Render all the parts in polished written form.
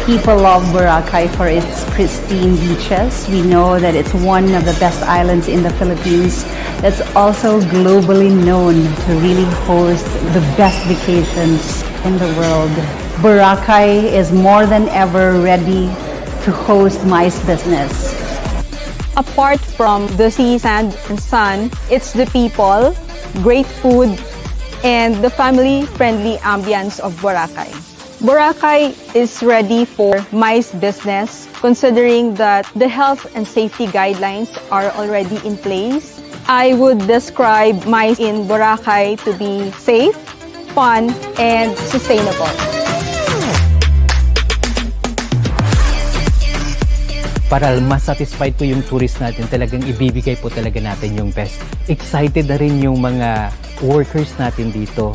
People love Boracay for its pristine beaches. We know that it's one of the best islands in the Philippines that's also globally known to really host the best vacations in the world. Boracay is more than ever ready to host MICE business. Apart from the sea, sand, and sun, it's the people, great food, and the family-friendly ambience of Boracay. Boracay is ready for MICE business, considering that the health and safety guidelines are already in place. I would describe MICE in Boracay to be safe, fun, and sustainable. Para mas satisfied po yung tourist natin, talagang ibibigay po talaga natin yung best. Excited na rin yung mga workers natin dito.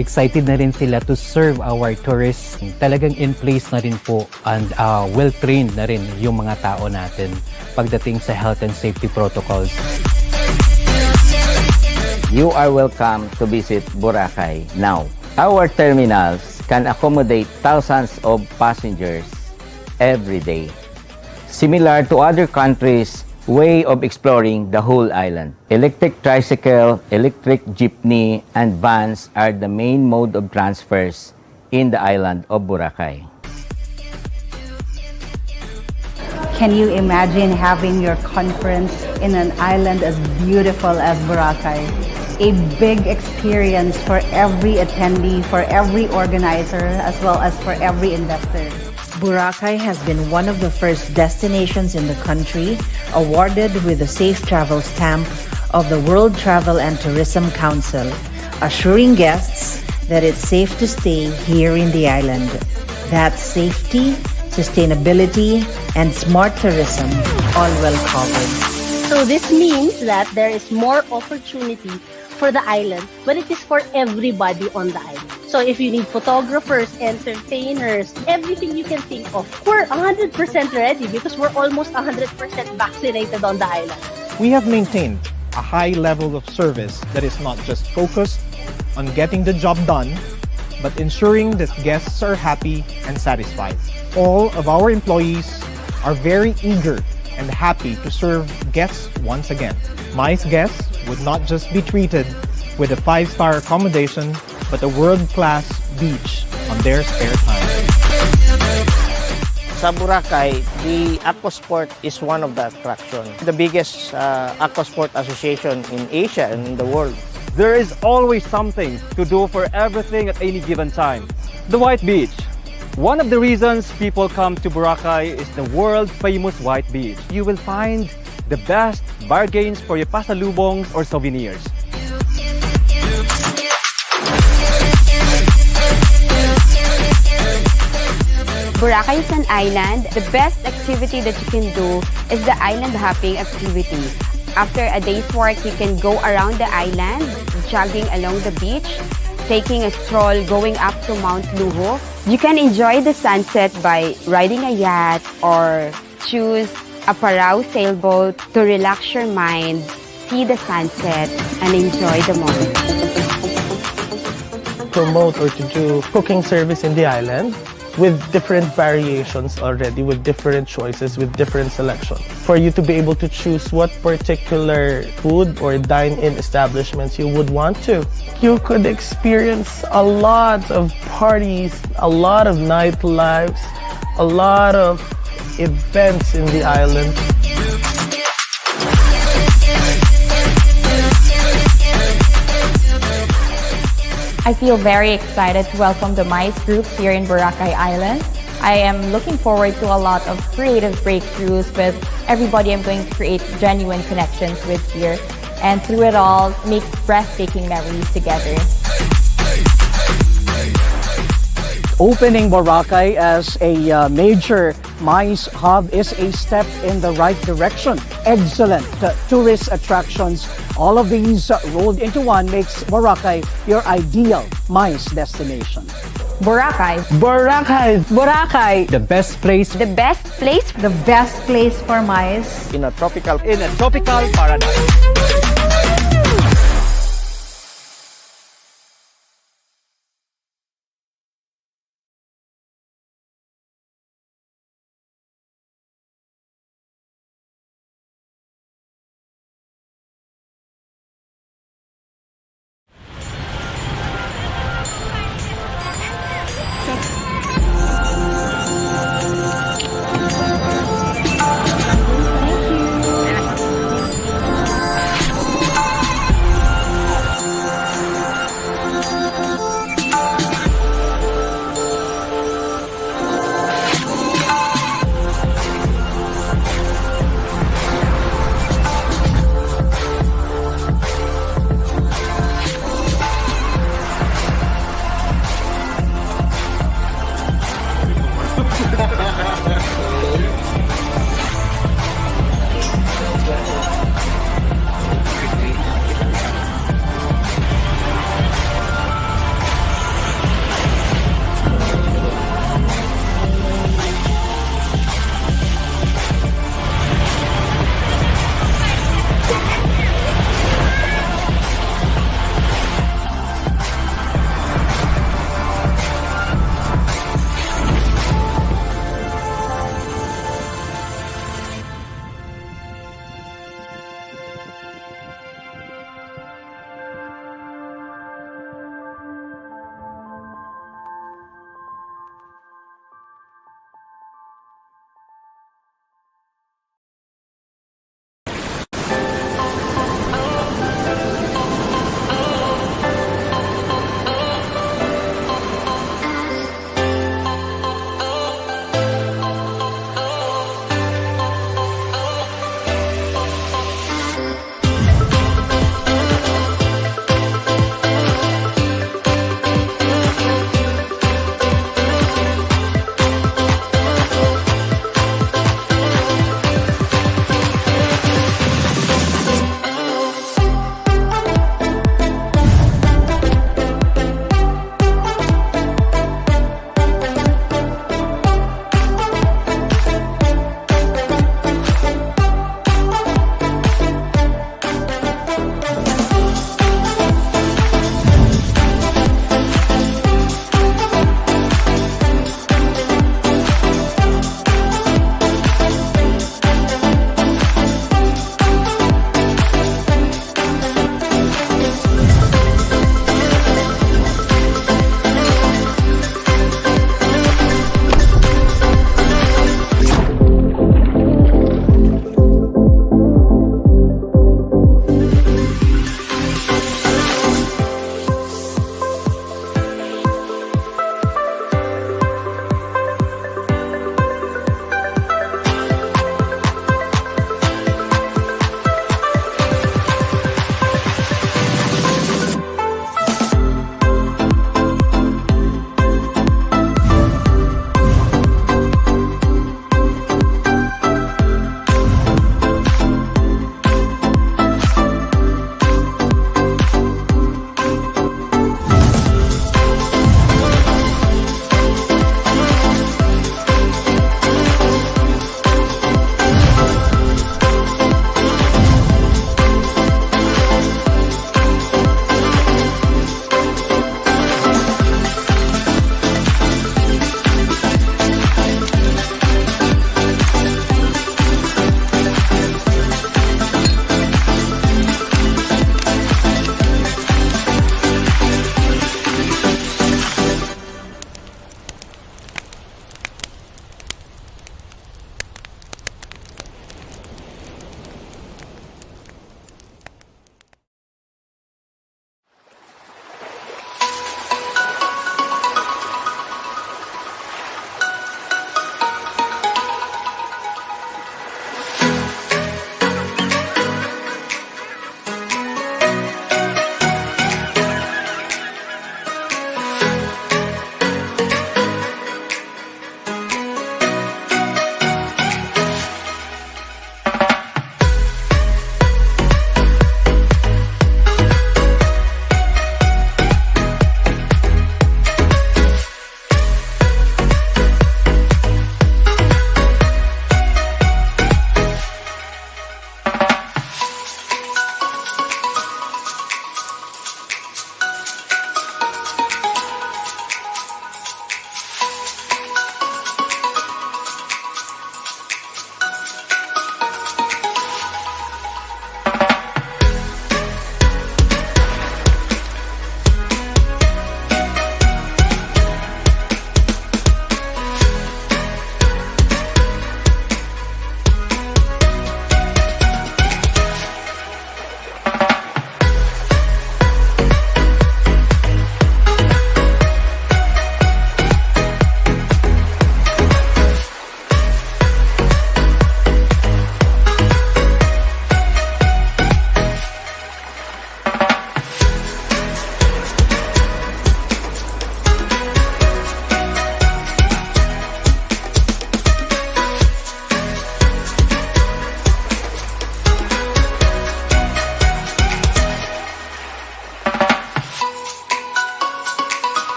Excited na rin sila to serve our tourists. Talagang in place na rin po and well-trained na rin yung mga tao natin pagdating sa health and safety protocols. You are welcome to visit Boracay now. Our terminals can accommodate thousands of passengers every day. Similar to other countries' way of exploring the whole island. Electric tricycle, electric jeepney, and vans are the main mode of transfers in the island of Boracay. Can you imagine having your conference in an island as beautiful as Boracay? A big experience for every attendee, for every organizer, as well as for every investor. Boracay has been one of the first destinations in the country awarded with the Safe Travel Stamp of the World Travel and Tourism Council, assuring guests that it's safe to stay here in the island. That's safety, sustainability, and smart tourism, all well covered. So this means that there is more opportunity for the island, but it is for everybody on the island. So if you need photographers, entertainers, everything you can think of, we're 100% ready because we're almost 100% vaccinated on the island. We have maintained a high level of service that is not just focused on getting the job done, but ensuring that guests are happy and satisfied. All of our employees are very eager and happy to serve guests once again. MICE guests would not just be treated with a 5-star accommodation, but a world-class beach on their spare time. Sa Boracay, the aquasport is one of the attractions. The biggest aquasport association in Asia and in the world. There is always something to do for everything at any given time. The White Beach. One of the reasons people come to Boracay is the world-famous White Beach. You will find the best bargains for your pasalubongs or souvenirs. Boracay is an island. The best activity that you can do is the island hopping activity. After a day's work, you can go around the island, jogging along the beach, taking a stroll going up to Mount Luho. You can enjoy the sunset by riding a yacht or choose a Parao sailboat to relax your mind, see the sunset, and enjoy the moment. Promote or to do cooking service in the island with different variations already, with different choices, with different selections. For you to be able to choose what particular food or dine-in establishments you would want to. You could experience a lot of parties, a lot of nightlives, a lot of events in the island. I feel very excited to welcome the MICE group here in Boracay Island. I am looking forward to a lot of creative breakthroughs with everybody I'm going to create genuine connections with here, and through it all, make breathtaking memories together. Opening Boracay as a major MICE hub is a step in the right direction. Excellent tourist attractions. All of these rolled into one makes Boracay your ideal MICE destination. Boracay. Boracay. Boracay. The best place. The best place. The best place for mice. In a tropical paradise.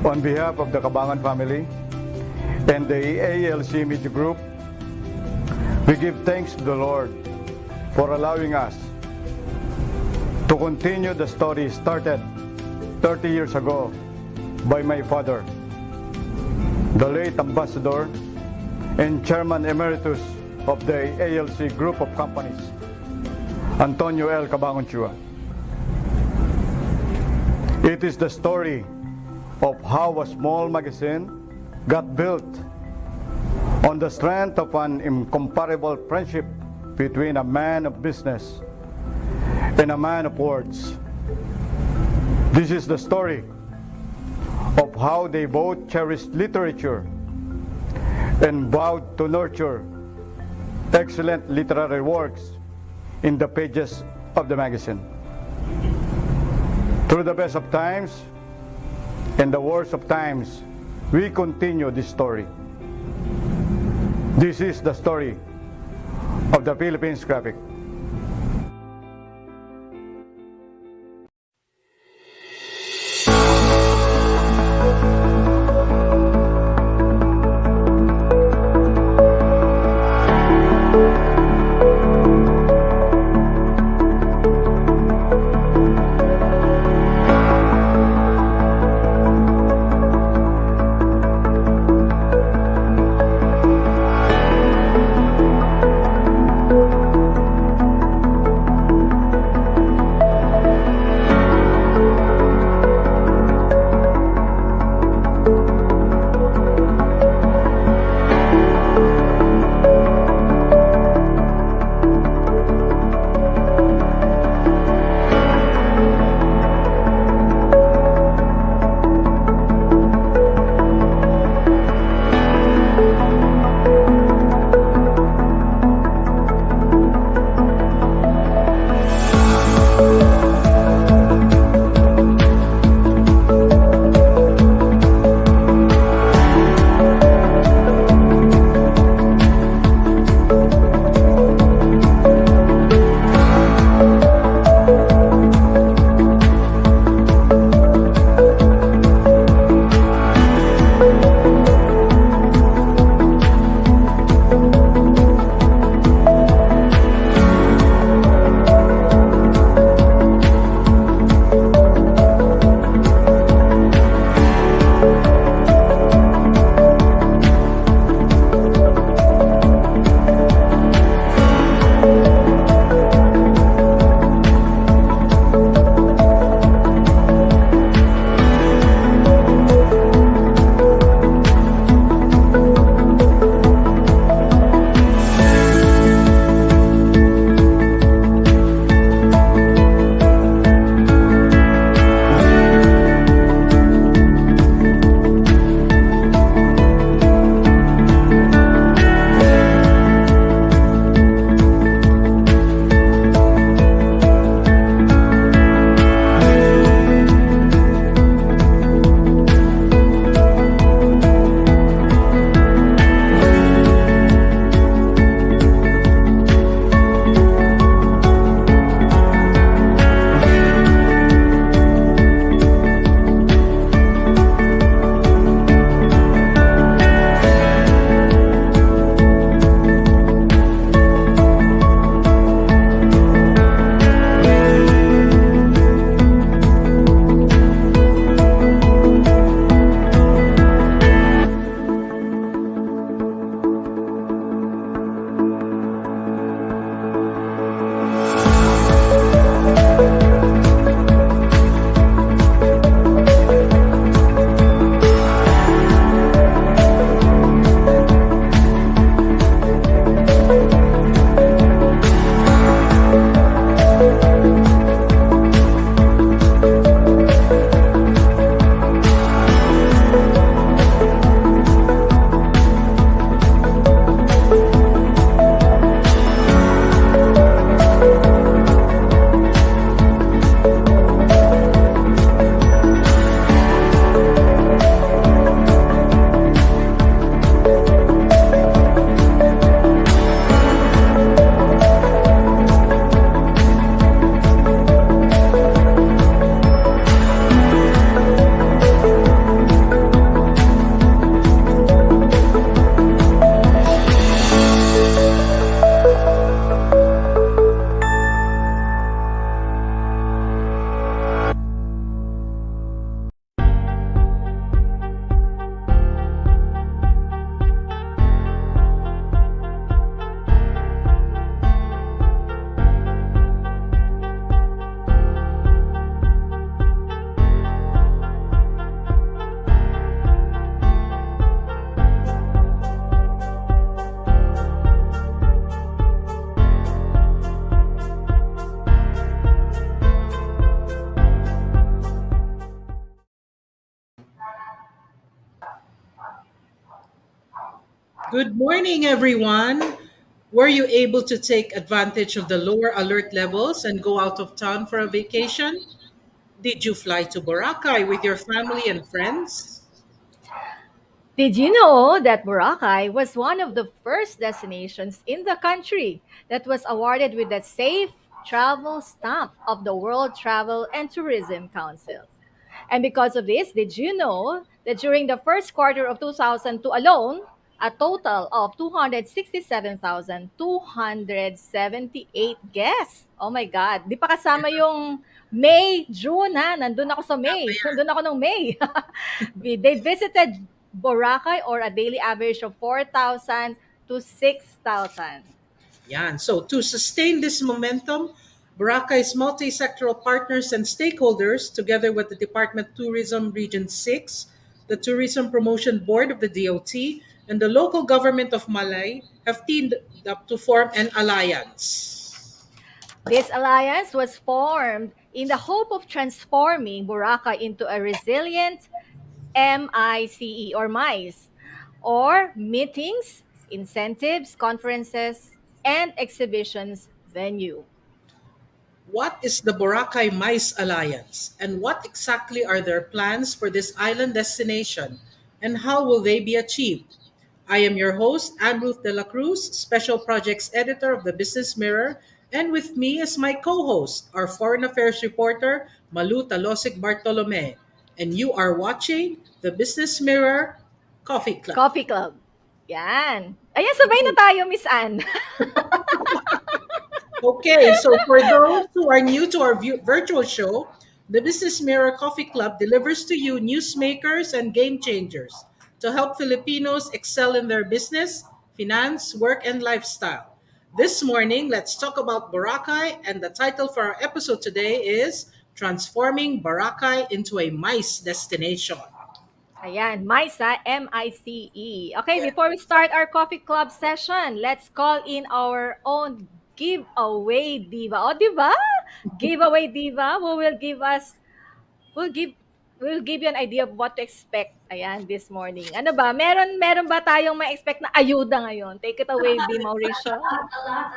On behalf of the Cabangan family and the ALC Media Group, we give thanks to the Lord for allowing us to continue the story started 30 years ago by my father, the late Ambassador and Chairman Emeritus of the ALC Group of Companies, Antonio L. Cabangon Chua. It is the story of how a small magazine got built on the strength of an incomparable friendship between a man of business and a man of words. This is the story of how they both cherished literature and vowed to nurture excellent literary works in the pages of the magazine. Through the best of times and the worst of times, we continue this story. This is the story of the Philippines Graphic. Good morning, everyone. Were you able to take advantage of the lower alert levels and go out of town for a vacation? Did you fly to Boracay with your family and friends? Did you know that Boracay was one of the first destinations in the country that was awarded with the Safe Travel Stamp of the World Travel and Tourism Council? And because of this, did you know that during the first quarter of 2002 alone, a total of 267,278 guests. Oh my God. Di pa kasama yung May, June ha. Nandun ako sa May. Nandun ako ng May. They visited Boracay or a daily average of 4,000 to 6,000. Yan. So to sustain this momentum, Boracay's multi-sectoral partners and stakeholders, together with the Department of Tourism Region 6, the Tourism Promotion Board of the DOT, and the local government of Malay, have teamed up to form an alliance. This alliance was formed in the hope of transforming Boracay into a resilient MICE or MICE, or meetings, incentives, conferences, and exhibitions venue. What is the Boracay MICE Alliance, and what exactly are their plans for this island destination, and how will they be achieved? I am your host, Anne Ruth de la Cruz, Special Projects Editor of the Business Mirror, and with me is my co-host, our Foreign Affairs reporter, Malu Talosik Bartolome. And you are watching the Business Mirror Coffee Club. Coffee Club. Yan. Ayan, sabay na tayo, Miss Anne. Okay, so for those who are new to our virtual show, the Business Mirror Coffee Club delivers to you newsmakers and game changers to help Filipinos excel in their business, finance, work, and lifestyle. This morning, let's talk about Boracay, and the title for our episode today is Transforming Boracay into a MICE Destination. Ayan, MICE, M-I-C-E. Okay, before we start our coffee club session, let's call in our own giveaway diva. O, di ba? Giveaway diva who will give us, will give you an idea of what to expect. Ayan, this morning. Ano ba? Meron ba tayong ma-expect na ayuda ngayon? Take it away, B. Mauricio. A lot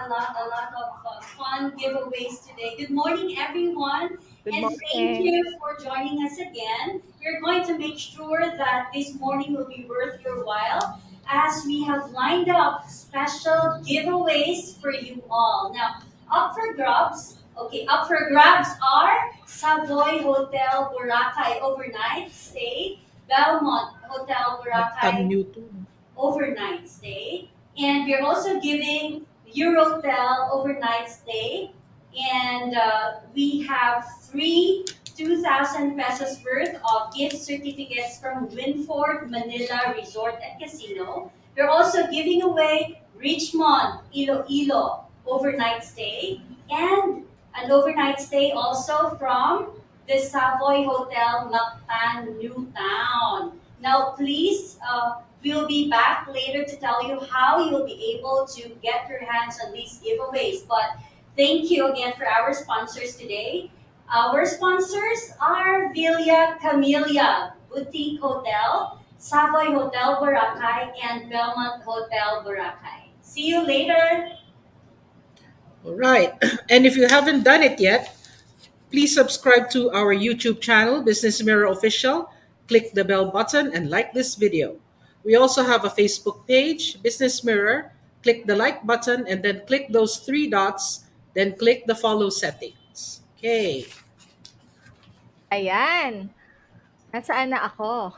of fun giveaways today. Good morning, everyone. Good And thank morning. you for joining us again. We're going to make sure that this morning will be worth your while as we have lined up special giveaways for you all. Now, up for grabs, up for grabs are Savoy Hotel Boracay overnight stay, Belmont Hotel Boracay overnight stay, and we're also giving Eurotel overnight stay, and we have three 2,000 pesos worth of gift certificates from Winford Manila Resort and Casino. We're also giving away Richmond Iloilo overnight stay, and an overnight stay also from the Savoy Hotel Mactan Newtown. Now, please, we'll be back later to tell you how you'll be able to get your hands on these giveaways. But thank you again for our sponsors today. Our sponsors are Villa Camellia Boutique Hotel, Savoy Hotel Boracay, and Belmont Hotel Boracay. See you later. All right. And if you haven't done it yet, please subscribe to our YouTube channel, Business Mirror Official. Click the bell button and like this video. We also have a Facebook page, Business Mirror. Click the like button and then click those three dots, then click the follow settings. Okay. Ayan. Nasaan na ako?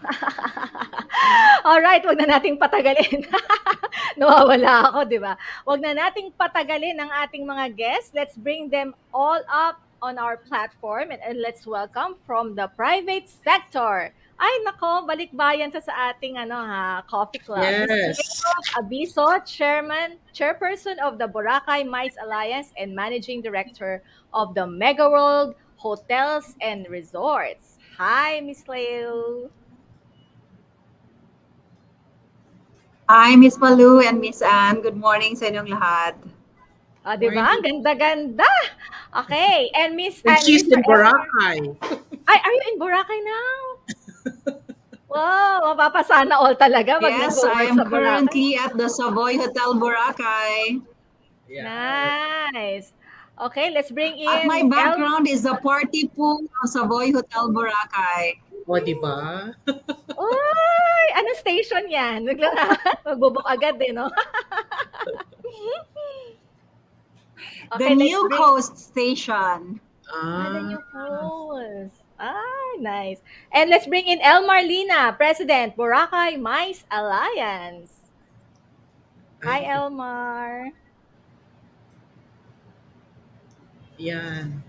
Alright, wag na nating patagalin. Nawawala ako, di ba? Wag na nating patagalin ang ating mga guests. Let's bring them all up on our platform and let's welcome from the private sector. Ay, nako, balikbayan to sa ating coffee club. Yes. Abiso, chairperson of the Boracay MICE Alliance and managing director of the Mega World Hotels and Resorts. Hi, Miss Leo. Hi, Miss Malu and Miss Anne. Good morning sa inyong lahat. Di ba? Ang ganda-ganda. Okay. And Miss And Anne, she's in Boracay. Ay, are you in Boracay now? Wow, mapapasana all talaga 'pag Yes, I nagwo-work am sa Boracay. currently at the Savoy Hotel Boracay. Yeah. Nice. Okay, let's bring At my in background is the party pool of Savoy Hotel Boracay. O, di ba? Uy! Anong station 'yan? Magbo agad eh, 'no? The Okay, let's New bring Coast Station. the Ah, new host. Nice. And let's bring in Elmar Lina, President, Boracay MICE Alliance. Hi, ay, Elmar. yan.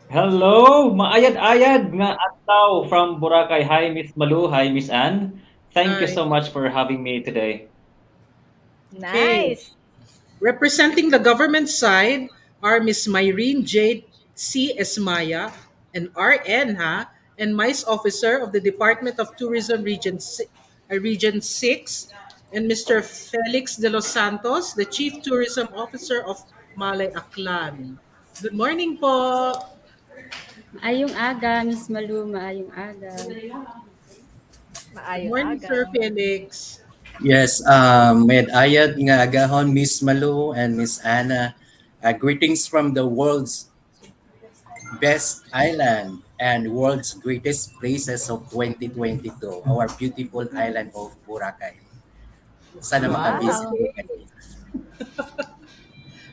Hello, maayad-ayad nga adlaw from Boracay. Hi, Miss Malu. Hi, Miss Anne. Thank you Hi. so much for having me today. Okay. Nice. Representing the government side are Miss Myrene Jade C. Esmaya, an RN, and MICE officer of the Department of Tourism Region 6, and Mr. Felix de los Santos, the Chief Tourism Officer of Malay Aklan. Good morning po. Maayong aga, Miss Malu, maayong aga. Good Maayong morning, aga. Sir Felix. Yes, med ayad nga agahon Miss Malu and Miss Anna. Greetings from the world's best island and world's greatest places of 2022, our beautiful island of Boracay. Sana makabis Wow. ko Okay. kayo.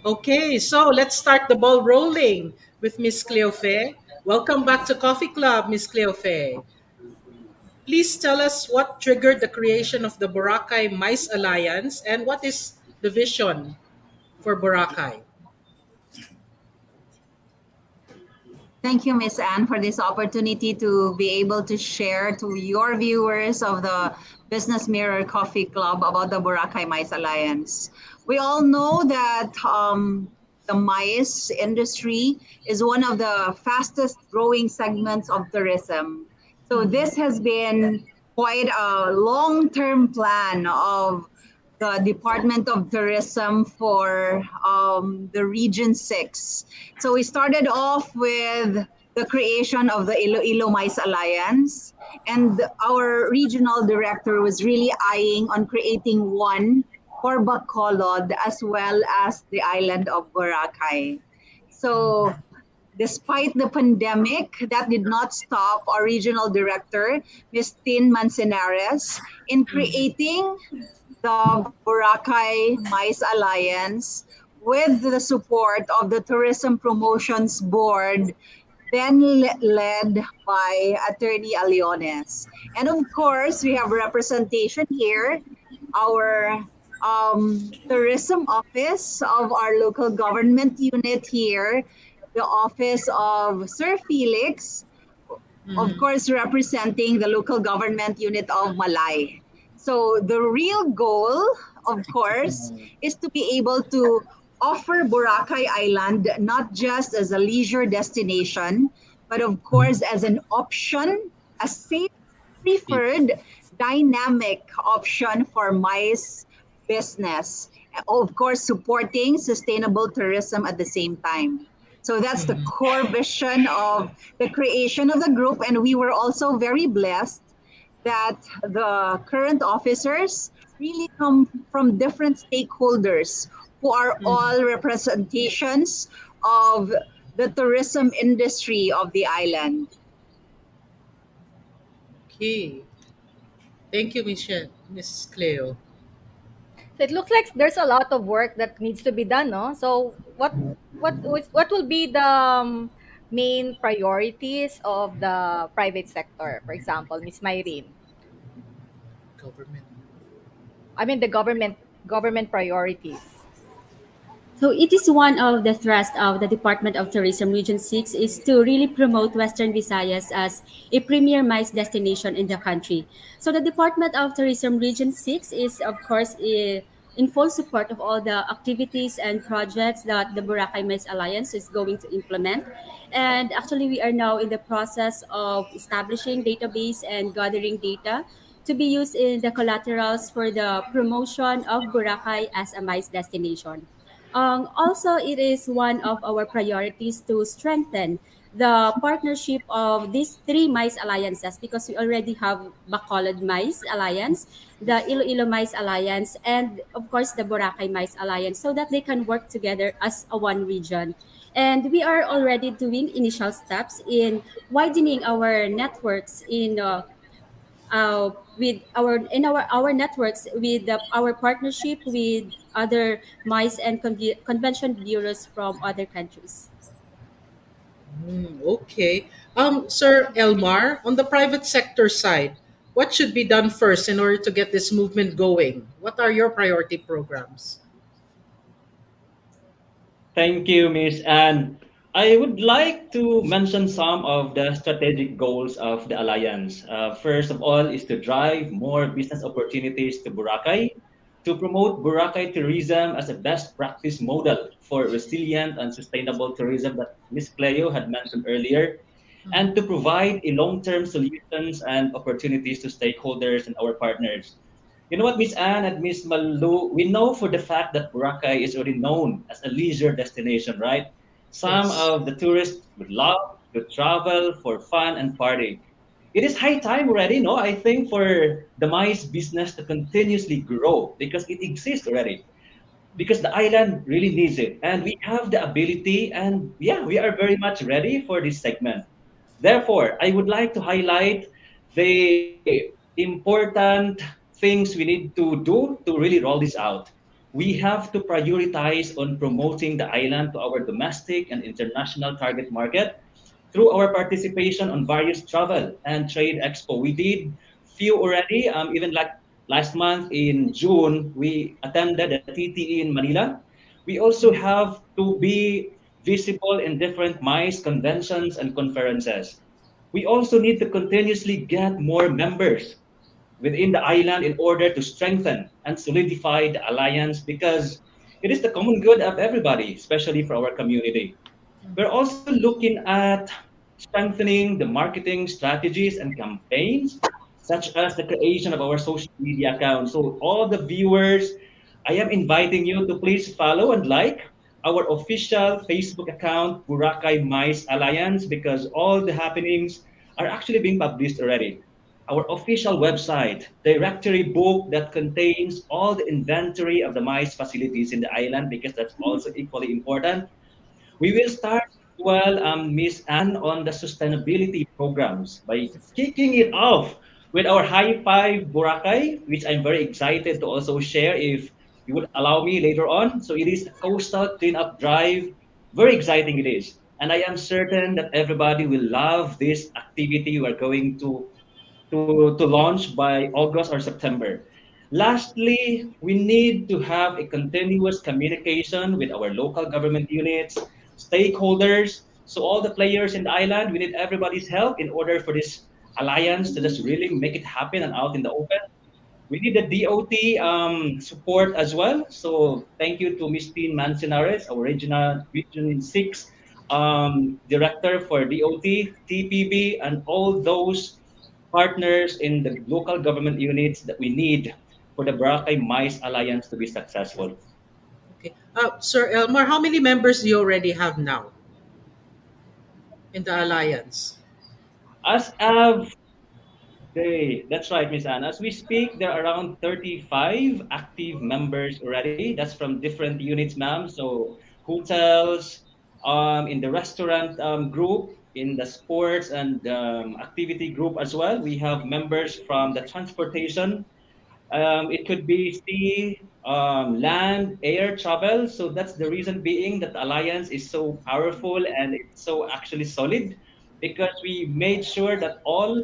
Okay, so let's start the ball rolling with Miss Cleofe. Welcome back to Coffee Club, Miss Cleofe. Please tell us what triggered the creation of the Boracay MICE Alliance and what is the vision for Boracay? Thank you, Miss Anne, for this opportunity to be able to share to your viewers of the Business Mirror Coffee Club about the Boracay Mice Alliance. We all know that the mice industry is one of the fastest growing segments of tourism. So this has been quite a long-term plan of the Department of Tourism for the Region 6. So we started off with the creation of the Iloilo Mice Alliance, and our regional director was really eyeing on creating one for Bacolod as well as the island of Boracay. So despite the pandemic, that did not stop our regional director, Ms. Tin Manzanares, in creating the Boracay MICE Alliance with the support of the Tourism Promotions Board, then led by Attorney Aliones. And of course, we have representation here, our tourism office of our local government unit here, the office of Sir Felix, of course, representing the local government unit of Malay. So the real goal, of course, is to be able to offer Boracay Island not just as a leisure destination, but of course as an option, a safe, preferred, dynamic option for MICE business. Of course, supporting sustainable tourism at the same time. So that's the core vision of the creation of the group. And we were also very blessed that the current officers really come from different stakeholders who are all representations of the tourism industry of the island. Okay. Thank you, Miss Cleo. So it looks like there's a lot of work that needs to be done, no? So what will be the main priorities of the private sector? For example, Miss Myrene. Government. I mean the government priorities. So it is one of the thrust of the Department of Tourism Region 6 is to really promote Western Visayas as a premier MICE destination in the country. So the Department of Tourism Region 6 is of course in full support of all the activities and projects that the Boracay MICE Alliance is going to implement. And actually we are now in the process of establishing database and gathering data to be used in the collaterals for the promotion of Boracay as a MICE destination. Also, it is one of our priorities to strengthen the partnership of these three MICE alliances, because we already have Bacolod MICE Alliance, the Iloilo MICE Alliance, and of course the Boracay MICE Alliance, so that they can work together as a one region. And we are already doing initial steps in widening our networks with our networks with our partnership with other MICE and convention bureaus from other countries. Okay. Sir Elmar, on the private sector side, what should be done first in order to get this movement going? What are your priority programs? Thank you, Miss Anne. I would like to mention some of the strategic goals of the Alliance. First of all is to drive more business opportunities to Boracay, to promote Boracay tourism as a best practice model for resilient and sustainable tourism that Miss Cleo had mentioned earlier, and to provide a long-term solutions and opportunities to stakeholders and our partners. You know what, Miss Anne and Miss Malu, we know for the fact that Boracay is already known as a leisure destination, right? Some Yes. of the tourists would love to travel for fun and party. It is high time already, no? I think for the MICE business to continuously grow because it exists already. Because the island really needs it. And we have the ability, and yeah, we are very much ready for this segment. Therefore, I would like to highlight the important things we need to do to really roll this out. We have to prioritize on promoting the island to our domestic and international target market through our participation on various travel and trade expo. We did few already, even like last month in June, we attended the TTE in Manila. We also have to be visible in different MICE conventions and conferences. We also need to continuously get more members within the island in order to strengthen and solidify the alliance because it is the common good of everybody, especially for our community. We're also looking at strengthening the marketing strategies and campaigns, such as the creation of our social media accounts. So, all the viewers, I am inviting you to please follow and like our official Facebook account, Boracay MICE Alliance, because all the happenings are actually being published already. Our official website, directory book that contains all the inventory of the MICE facilities in the island, because that's also equally important. We will start well, Miss Anne, on the sustainability programs by kicking it off with our High Five Boracay, which I'm very excited to also share if you would allow me later on. So it is a coastal cleanup drive. Very exciting it is. And I am certain that everybody will love this activity we are going to launch by August or September. Lastly, we need to have a continuous communication with our local government units, stakeholders, so all the players in the island, we need everybody's help in order for this alliance to just really make it happen and out in the open. We need the DOT support as well. So thank you to Ms. Teen Manzanares, our Region 6 Director for DOT, TPB, and all those partners in the local government units that we need for the Boracay MICE Alliance to be successful. Okay. Sir Elmar, how many members do you already have now in the alliance? As of that's right, Miss Anne. As we speak, there are around 35 active members already. That's from different units, ma'am. So hotels, in the restaurant group, in the sports and activity group as well. We have members from the transportation. It could be sea, land, air travel. So that's the reason being that the alliance is so powerful and it's so actually solid because we made sure that all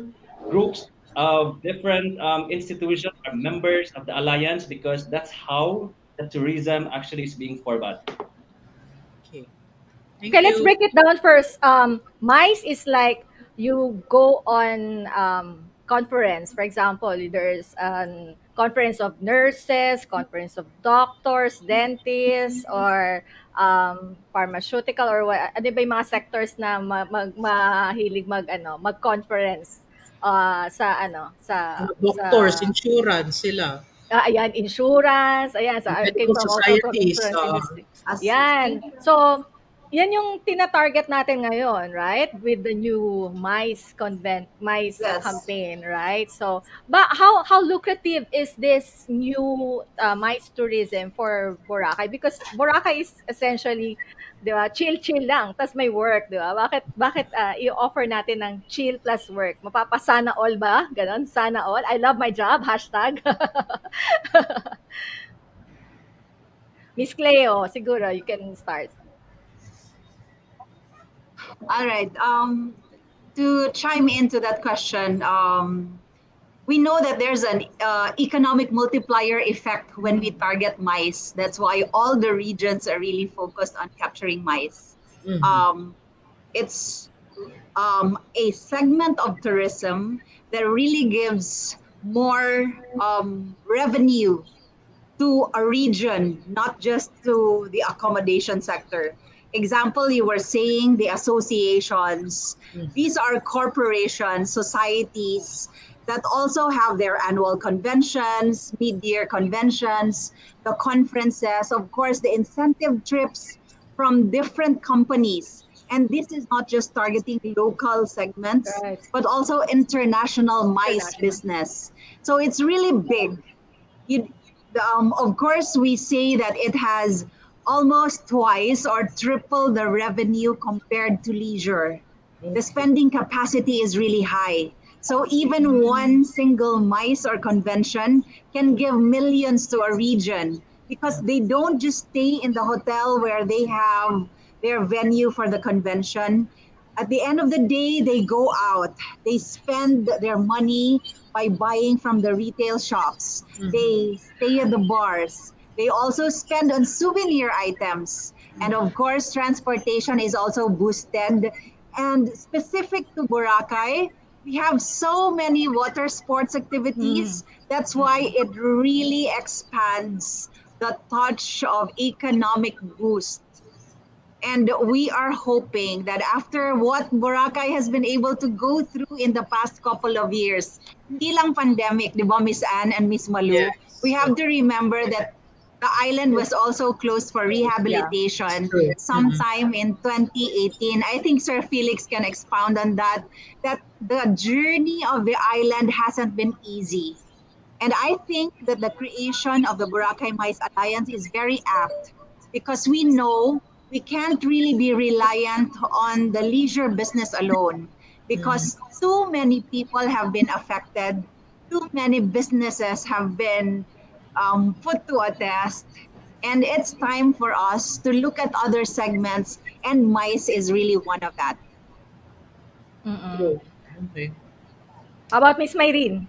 groups of different institutions are members of the alliance because that's how the tourism actually is being forward. Okay. Okay, Thank let's you. break it down first. MICE is like you go on conference. For example, there's a conference of nurses, conference of doctors, dentists, or pharmaceutical or what, ano ba yung mga sectors na mahilig mag-conference Mga sa doctors, insurance sila. ayan, insurance, ayan, so I came Medical from also from societies. insurance industry. As Yan. So, Yan yung tina-target natin ngayon, right? With the new MICE Yes. campaign, right? So, but how lucrative is this new MICE tourism for Boracay? Because Boracay is essentially, 'di ba, chill lang, tas may work, 'di ba? Bakit i-offer natin ng chill plus work? Mapapasana all ba? Ganon, sana all. I love my job, hashtag. Miss Cleo, siguro you can start. All right. To chime into that question, we know that there's an economic multiplier effect when we target mice. That's why all the regions are really focused on capturing mice. It's a segment of tourism that really gives more revenue to a region, not just to the accommodation sector. Example, you were saying the associations. These are corporations, societies that also have their annual conventions, mid-year conventions, the conferences, of course, the incentive trips from different companies. And this is not just targeting local segments, but also international MICE business. So it's really big. You, of course, we say that it has almost twice or triple the revenue compared to leisure. The spending capacity is really high. So even one single MICE or convention can give millions to a region because they don't just stay in the hotel where they have their venue for the convention. At the end of the day, they go out. They spend their money by buying from the retail shops. They stay at the bars. They also spend on souvenir items. And of course, transportation is also boosted. And specific to Boracay, we have so many water sports activities. That's why it really expands the touch of economic boost. And we are hoping that after what Boracay has been able to go through in the past couple of years, hindi lang pandemic, di ba, Miss Anne and Miss Malu? We have to remember that the island was also closed for rehabilitation sometime in 2018. I think Sir Felix can expound on that, that the journey of the island hasn't been easy. And I think that the creation of the Boracay MICE Alliance is very apt because we know we can't really be reliant on the leisure business alone because too many people have been affected, too many businesses have been put to a test. And it's time for us to look at other segments, and MICE is really one of that. Okay. How about Miss Mayreen?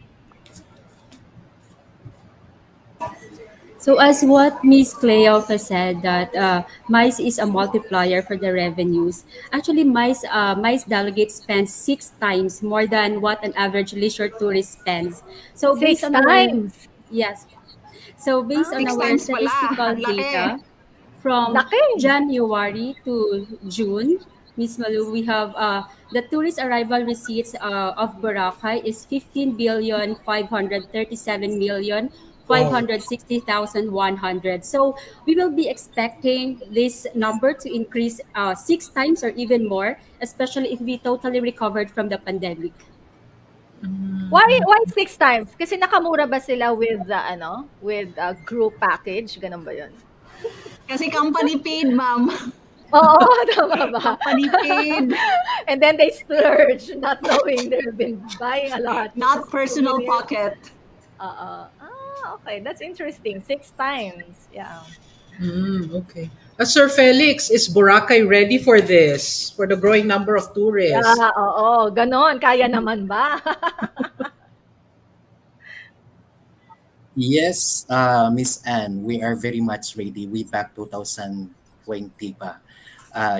So as what Ms. Cleofa said that MICE is a multiplier for the revenues. Actually, MICE delegate spends 6 times more than what an average leisure tourist spends. So based Six on our times? yes, so based on Six our times pala. statistical Ang laki. data from Laki. January to June, Ms. Malu, we have the tourist arrival receipts of Boracay is 15,537,560,100. So we will be expecting this number to increase 6 times or even more, especially if we totally recovered from the pandemic. Why 6 times? Kasi nakamura ba sila with with group package, ganun ba 'yun? Kasi company paid, ma'am. Oo, tama ba? Company paid. And then they splurge, not knowing they've been buying a lot. Not personal pocket. Okay, that's interesting. 6 times, yeah. Okay. Sir Felix, is Boracay ready for this? For the growing number of tourists? Yeah, oo, ganon. Kaya naman ba? Yes, Miss Anne, we are very much ready. We back 2020 pa.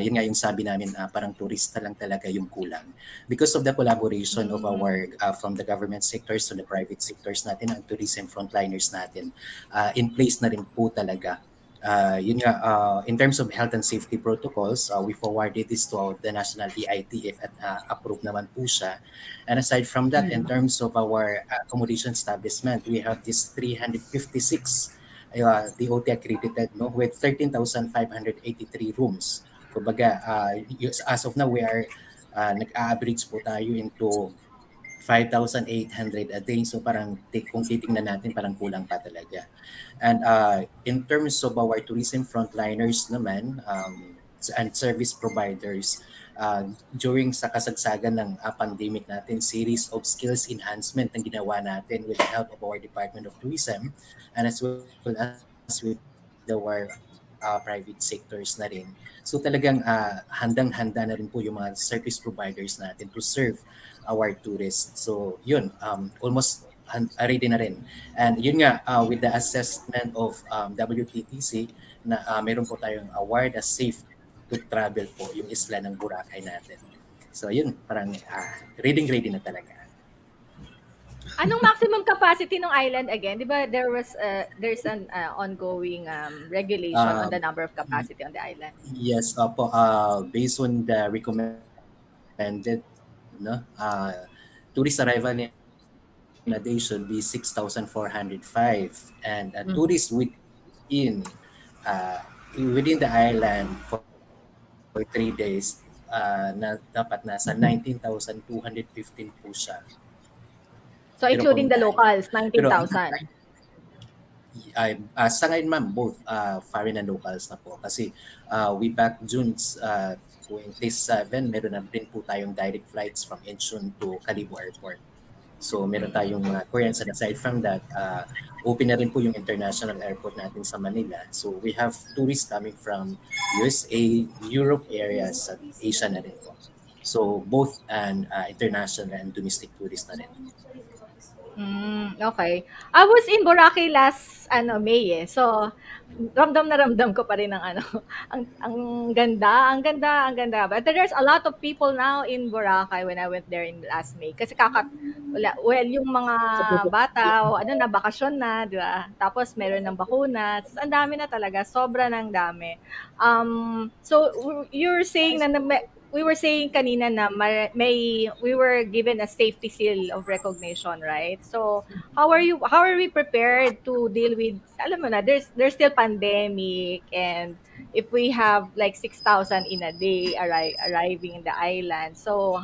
Yun nga yung sabi namin, parang turista lang talaga yung kulang. Because of the collaboration of our, from the government sectors to the private sectors natin, ang tourism frontliners natin, in place na rin po talaga. Yun nga, in terms of health and safety protocols, we forwarded this to the national DITF at approved naman po siya. And aside from that, in terms of our accommodation establishment, we have this 356 DOT accredited, no, with 13,583 rooms Kumbaga, as of now, we are nag-average po tayo into 5,800 a day. So parang kung titingnan natin, parang kulang pa talaga. And in terms of our tourism frontliners naman, and service providers, during sa kasagsagan ng pandemic natin, series of skills enhancement ang ginawa natin with the help of our Department of Tourism and as well as with our private sectors na rin. So talagang handang-handa na rin po yung mga service providers natin to serve our tourists. So yun, almost ready na rin. And yun nga, with the assessment of WTTC, na meron po tayong award as safe to travel po yung isla ng Boracay natin. So yun, parang ready na talaga. Anong maximum capacity ng island again? Di ba there's an ongoing regulation on the number of capacity on the island? Yes, opo. Based on the recommended, no, tourist arrival in a day should be 6,405, and tourists within the island for 3 days, na dapat nasa 19,215 po siya. So including the locals, Pero 19,000. sa ngayon ma'am, both foreign and locals na po. Kasi way back June 27, meron na din po tayong direct flights from Incheon to Calibo Airport. So meron tayong mga Koreans, and aside from that, open na rin po yung international airport natin sa Manila. So we have tourists coming from USA, Europe areas, at Asia na rin po. So both international and domestic tourists na rin. Okay. I was in Boracay last May eh. So ramdam na ramdam ko pa rin ang ang ganda. But there's a lot of people now in Boracay when I went there in last May. Kasi yung mga bata, na bakasyon na, di ba? Tapos meron ng bakuna. Ang dami na talaga, sobra ng dami. So you're saying na we were saying kanina na we were given a safety seal of recognition, right? So how are we prepared to deal with, alam mo na, there's still pandemic, and if we have like 6,000 in a day arriving in the island, so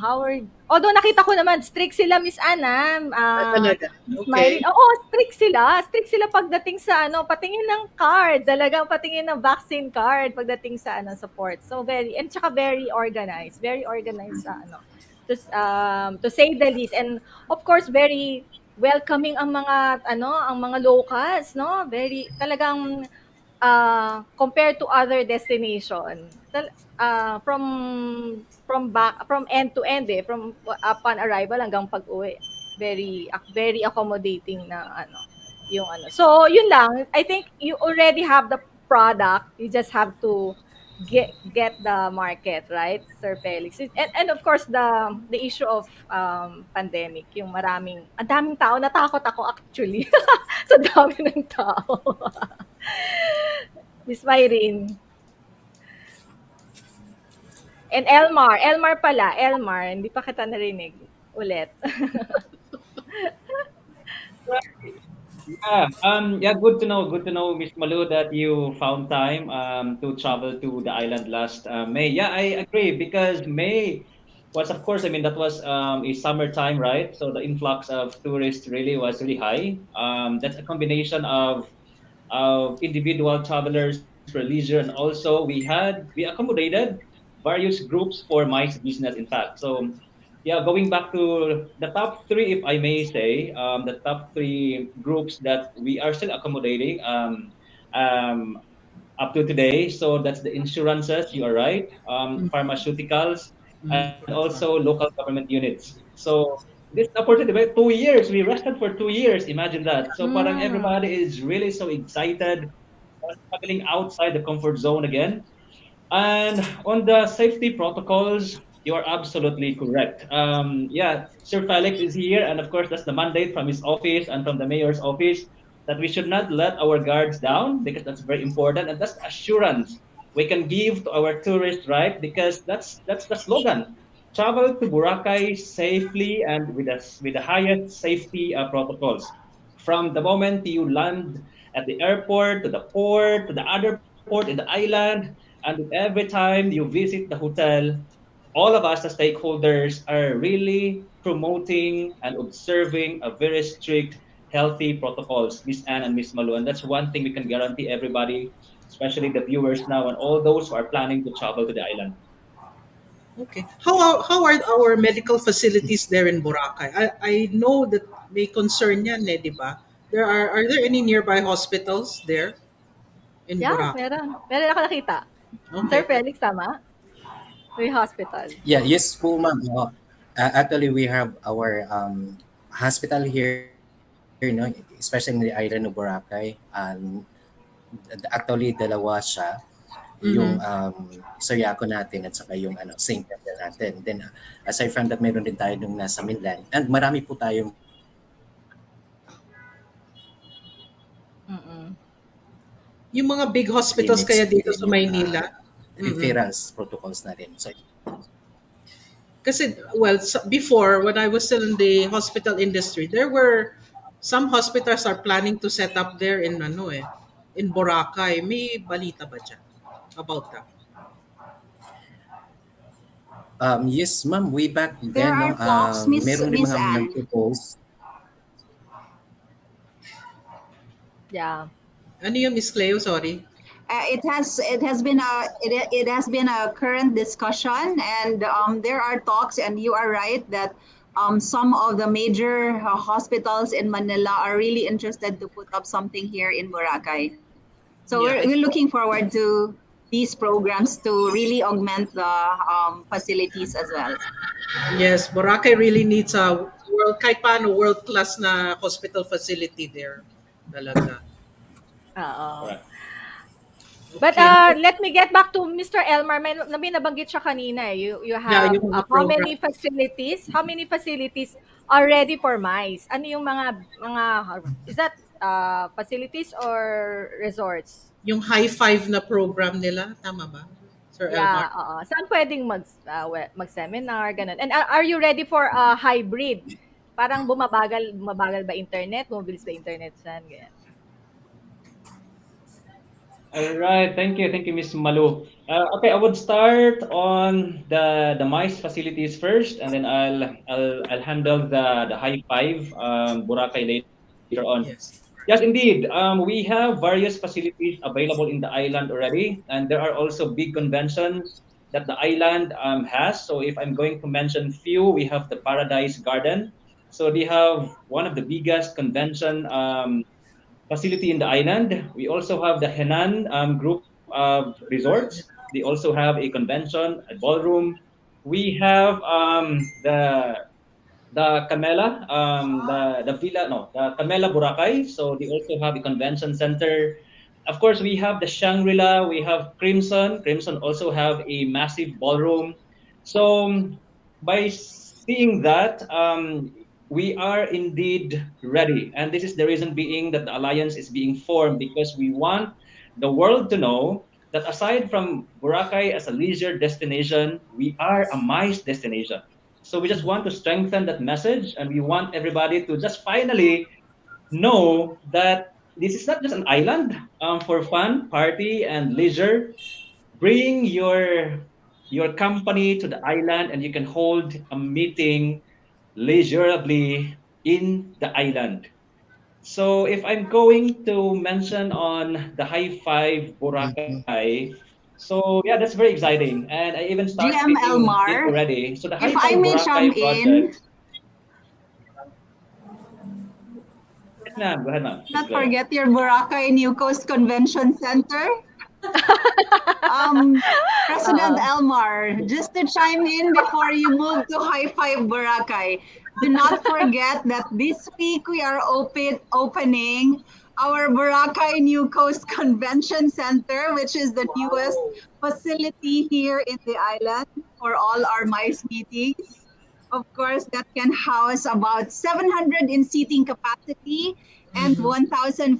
although nakita ko naman strict sila, Miss Anna, Talaga? Miss Okay. Myrie, strict sila pagdating sa patingin ng card, talagang patingin ng vaccine card pagdating sa support. So very organized to say the least, and of course very welcoming ang mga locals, no? Very talagang compared to other destination, from end to end from upon arrival hanggang pag-uwi, very accommodating na So yun lang, I think you already have the product, you just have to get the market, right, Sir Felix? And of course the issue of pandemic, yung ang daming tao, natakot ako actually sa dami ng tao. Miss Myrene. And Elmar pala, hindi pa kita narinig ulit. Yeah, good to know, Miss Malu, that you found time to travel to the island last May. Yeah, I agree, because May was, of course, I mean, that was a summertime, right? So the influx of tourists was really high. That's a combination of individual travelers for leisure, and also we accommodated various groups for MICE business, in fact. So yeah, going back to the top three, if I may say, the top three groups that we are still accommodating up to today. So that's the insurances, you are right, pharmaceuticals, and also local government units. So this opportunity, 2 years, we rested for 2 years. Imagine that. So parang everybody is really so excited, traveling outside the comfort zone again. And on the safety protocols, you are absolutely correct. Yeah, Sir Felix is here, and of course, that's the mandate from his office and from the mayor's office, that we should not let our guards down, because that's very important, and that's the assurance we can give to our tourists, right? Because that's the slogan: travel to Boracay safely and with the highest safety protocols. From the moment you land at the airport, to the port, to the other port in the island, And every time you visit the hotel, all of us as stakeholders are really promoting and observing a very strict, healthy protocols, Miss Anne and Miss Malu. And that's one thing we can guarantee everybody, especially the viewers now and all those who are planning to travel to the island. Okay. How are our medical facilities there in Boracay? I know that may concern yan eh, di ba? Are there any nearby hospitals there in Yeah, Boracay? meron. Meron ako nakita. Sir Okay. Felix, tama? May hospital. Yeah, yes po, ma'am. Actually, we have our hospital here, no, especially in the island of Boracay. Actually, dalawa siya. Yung Mm-hmm. Suryako natin at saka yung St. Gabriel natin. Then, aside from that, meron din tayo nung nasa mainland. And marami po tayong Mm-mm. Yung mga big hospitals clinics kaya and dito then sa yung Maynila. Mm-mm. referrals protocols na rin. So, Kasi, well, before, when I was still in the hospital industry, there were some hospitals are planning to set up there in in Boracay. May balita ba dyan about that? yes, ma'am, way back There then, no, are talks, meron din Miss mga Anne. nag-propose. Yeah. Ano yung Miss Cleo? Sorry. It has been a current discussion, and there are talks, and you are right that some of the major hospitals in Manila are really interested to put up something here in Boracay. So Yeah, we're looking forward to these programs to really augment the facilities as well. Yes, Boracay really needs a kahit paano world class na hospital facility there. Talaga. Oo. Correct. But Okay. let me get back to Mr. Elmar. May nabanggit siya kanina. You Yeah, have yung mga how program. many facilities? How many facilities are ready for MICE? Ano yung mga is that facilities or resorts? Yung high five na program nila, tama ba? Sir Yeah, Elmar? oo. Saan pwedeng mag-seminar, ganun. And are you ready for a hybrid? Parang bumabagal ba internet? Bumabilis ba internet saan? Ganyan. All right, thank you, Miss Malu. Okay, I would start on the MICE facilities first, and then I'll handle the high five Boracay later on. Yes. Yes, indeed. We have various facilities available in the island already, and there are also big conventions that the island has. So if I'm going to mention few, we have the Paradise Garden. So they have one of the biggest convention facility in the island. We also have the Henan group of resorts. They also have a convention, a ballroom. We have the Camela, the villa, no, the Camela Boracay. So they also have a convention center. Of course, we have the Shangri-La. We have Crimson. Crimson also have a massive ballroom. So by seeing that, we are indeed ready. And this is the reason being that the alliance is being formed because we want the world to know that aside from Boracay as a leisure destination, we are a MICE destination. So we just want to strengthen that message and we want everybody to just finally know that this is not just an island for fun, party, and leisure. Bring your company to the island and you can hold a meeting leisurely in the island. So if I'm going to mention on the High Five Boracay, so yeah, that's very exciting. And I even started GM it Elmar, already. So the High if I Five may chime Boracay in, project. Yes, ma'am. Go ahead, ma'am. not forget your Boracay New Coast Convention Center. President Elmar, just to chime in before you move to High Five Boracay, do not forget that this week we are opening our Boracay New Coast Convention Center, which is the newest facility here in the island for all our MICE meetings. Of course, that can house about 700 in seating capacity and 1,500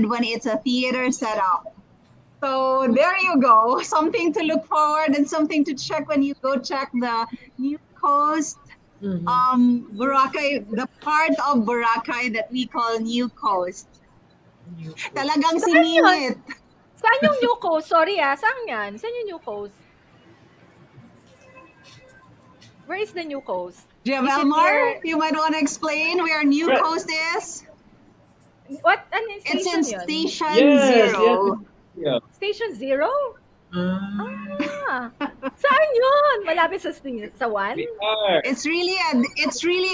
when it's a theater setup. So there you go. Something to look forward and something to check when you go check the New Coast, Boracay, the part of Boracay that we call New Coast. Talagang siningit. Saan yung New Coast? Sorry saan yan? Saan yung New Coast? Where is the New Coast? Jim Is it Elmar, near, you might want to explain where New Right. Coast is. what, ano yung It's in station yun? Station Yes, yes. Zero. Yeah. Station Zero? Ah. Saan yun? Malapit sa one? We are. It's really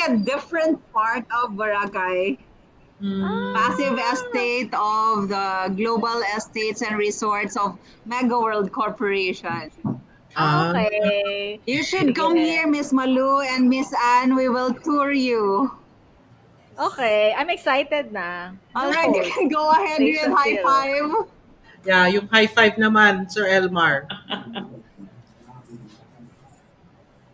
a different part of Boracay. Massive estate of the Global Estates and Resorts of Mega World Corporation. Okay. You should come Sige. here, Miss Malu and Miss Anne. We will tour you. Okay, I'm excited na. All New right, you Coast. can go ahead Station with high Zero. five. Yeah, yung high five naman, Sir Elmar.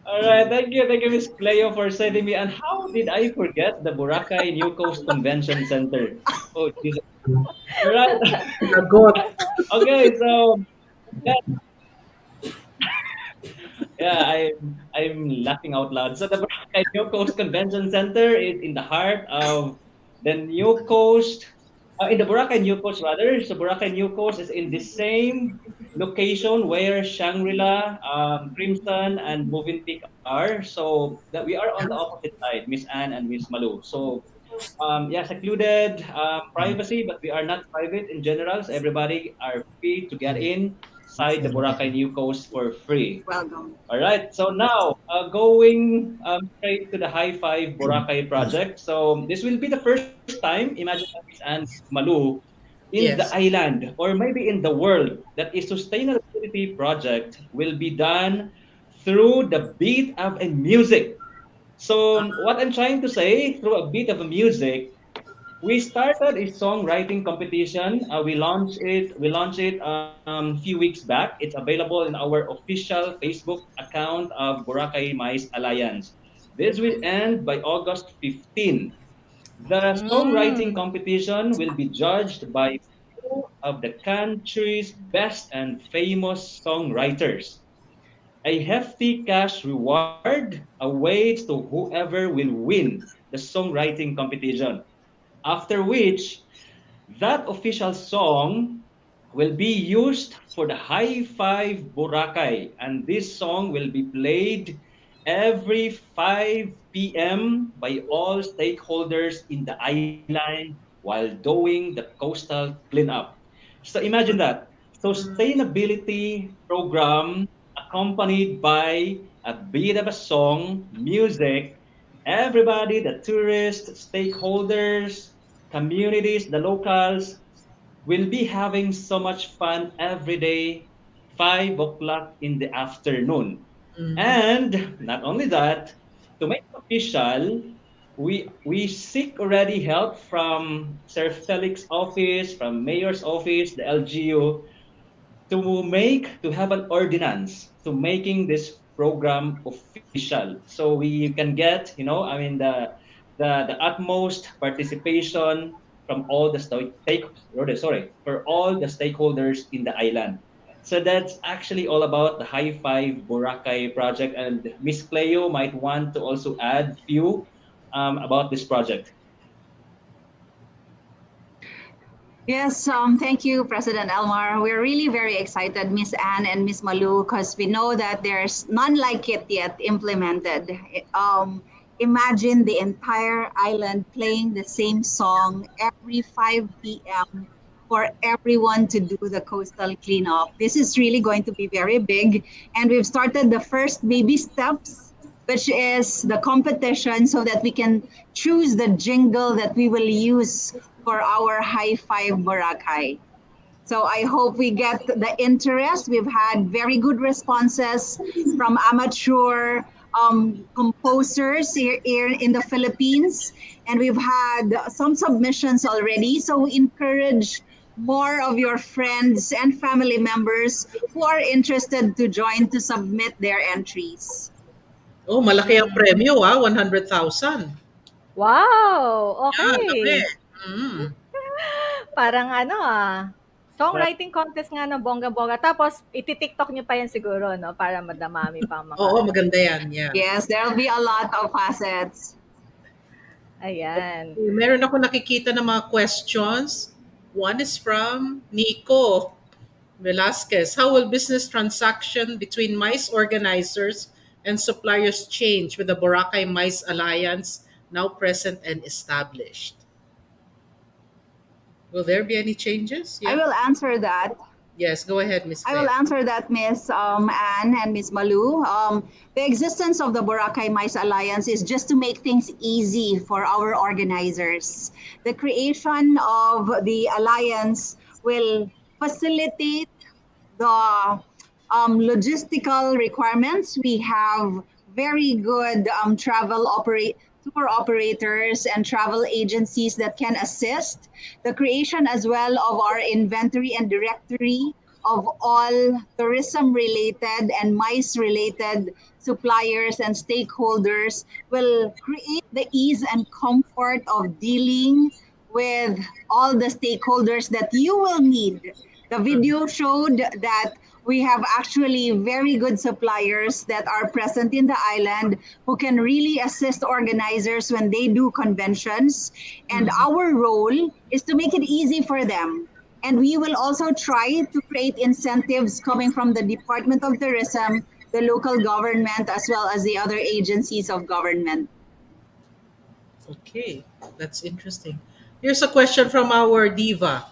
All right, thank you, Miss Cleo, for sending me. And how did I forget the Boracay New Coast Convention Center? Oh, Jesus. All right. Lagot. Okay, so yeah, yeah, I'm laughing out loud. So the Boracay New Coast Convention Center is in the heart of the New Coast, in the Boracay New Coast rather. So Boracay New Coast is in the same location where Shangri-La, Crimson, and Movenpick are. So that we are on the opposite side, Miss Anne and Miss Malu. So yeah, secluded, privacy, but we are not private in general. So everybody are free to get inside the Boracay New Coast for free. Welcome. All right. So now, going straight to the High Five Boracay project. So this will be the first time, imagine Miss and Malu, in the Yes. island or maybe in the world that a sustainability project will be done through the beat of a music. So what I'm trying to say, through a bit of a music, we started a songwriting competition. We launched it. We launched it few weeks back. It's available in our official Facebook account of Boracay MICE Alliance. This will end by August 15. The songwriting Mm. competition will be judged by two of the country's best and famous songwriters. A hefty cash reward awaits to whoever will win the songwriting competition. After which, that official song will be used for the High Five Boracay, and this song will be played every 5 p.m. by all stakeholders in the island while doing the coastal cleanup. So imagine that sustainability program accompanied by a bit of a song, music, everybody, the tourists, stakeholders, communities, the locals, will be having so much fun every day, 5 o'clock in the afternoon. And not only that, to make it official, we seek already help from Sir Felix's office, from Mayor's office, the LGU, to have an ordinance to making this program official so we can get the utmost participation from all the for all the stakeholders in the island. So that's actually all about the High Five Boracay project, and Miss Cleo might want to also add few about this project. Yes, thank you, President Elmar. We're really very excited, Miss Anne and Miss Malu, because we know that there's none like it yet implemented. Imagine the entire island playing the same song every 5 p.m. for everyone to do the coastal cleanup. This is really going to be very big, and we've started the first baby steps, which is the competition, so that we can choose the jingle that we will use for our High Five Boracay. So I hope we get the interest. We've had very good responses from amateur composers here in the Philippines, and we've had some submissions already. So we encourage more of your friends and family members who are interested to join to submit their entries. Oh, malaki ang premyo 100,000. Wow! Yeah, laki. Okay. Parang songwriting contest nga ng bongga-bongga. Tapos, iti-TikTok nyo pa yan siguro, no? Para madamami pang mga... Oo, maganda yan. Yeah. Yes, there'll be a lot of facets. Ayan. Meron ako nakikita ng mga questions. One is from Nico. Velasquez, how will business transaction between MICE organizers and suppliers change with the Boracay MICE Alliance now present and established? Will there be any changes? I Yeah. will answer that. Yes, go ahead, Miss I will Claire. answer that, Miss Anne and Miss Malu. The existence of the Boracay MICE Alliance is just to make things easy for our organizers. The creation of the alliance will facilitate the logistical requirements. We have very good tour operators and travel agencies that can assist the creation as well of our inventory and directory of all tourism related and MICE related suppliers and stakeholders will create the ease and comfort of dealing with all the stakeholders that you will need. The video showed that we have actually very good suppliers that are present in the island who can really assist organizers when they do conventions. And our role is to make it easy for them. And we will also try to create incentives coming from the Department of Tourism, the local government, as well as the other agencies of government. Okay, that's interesting. Here's a question from our diva.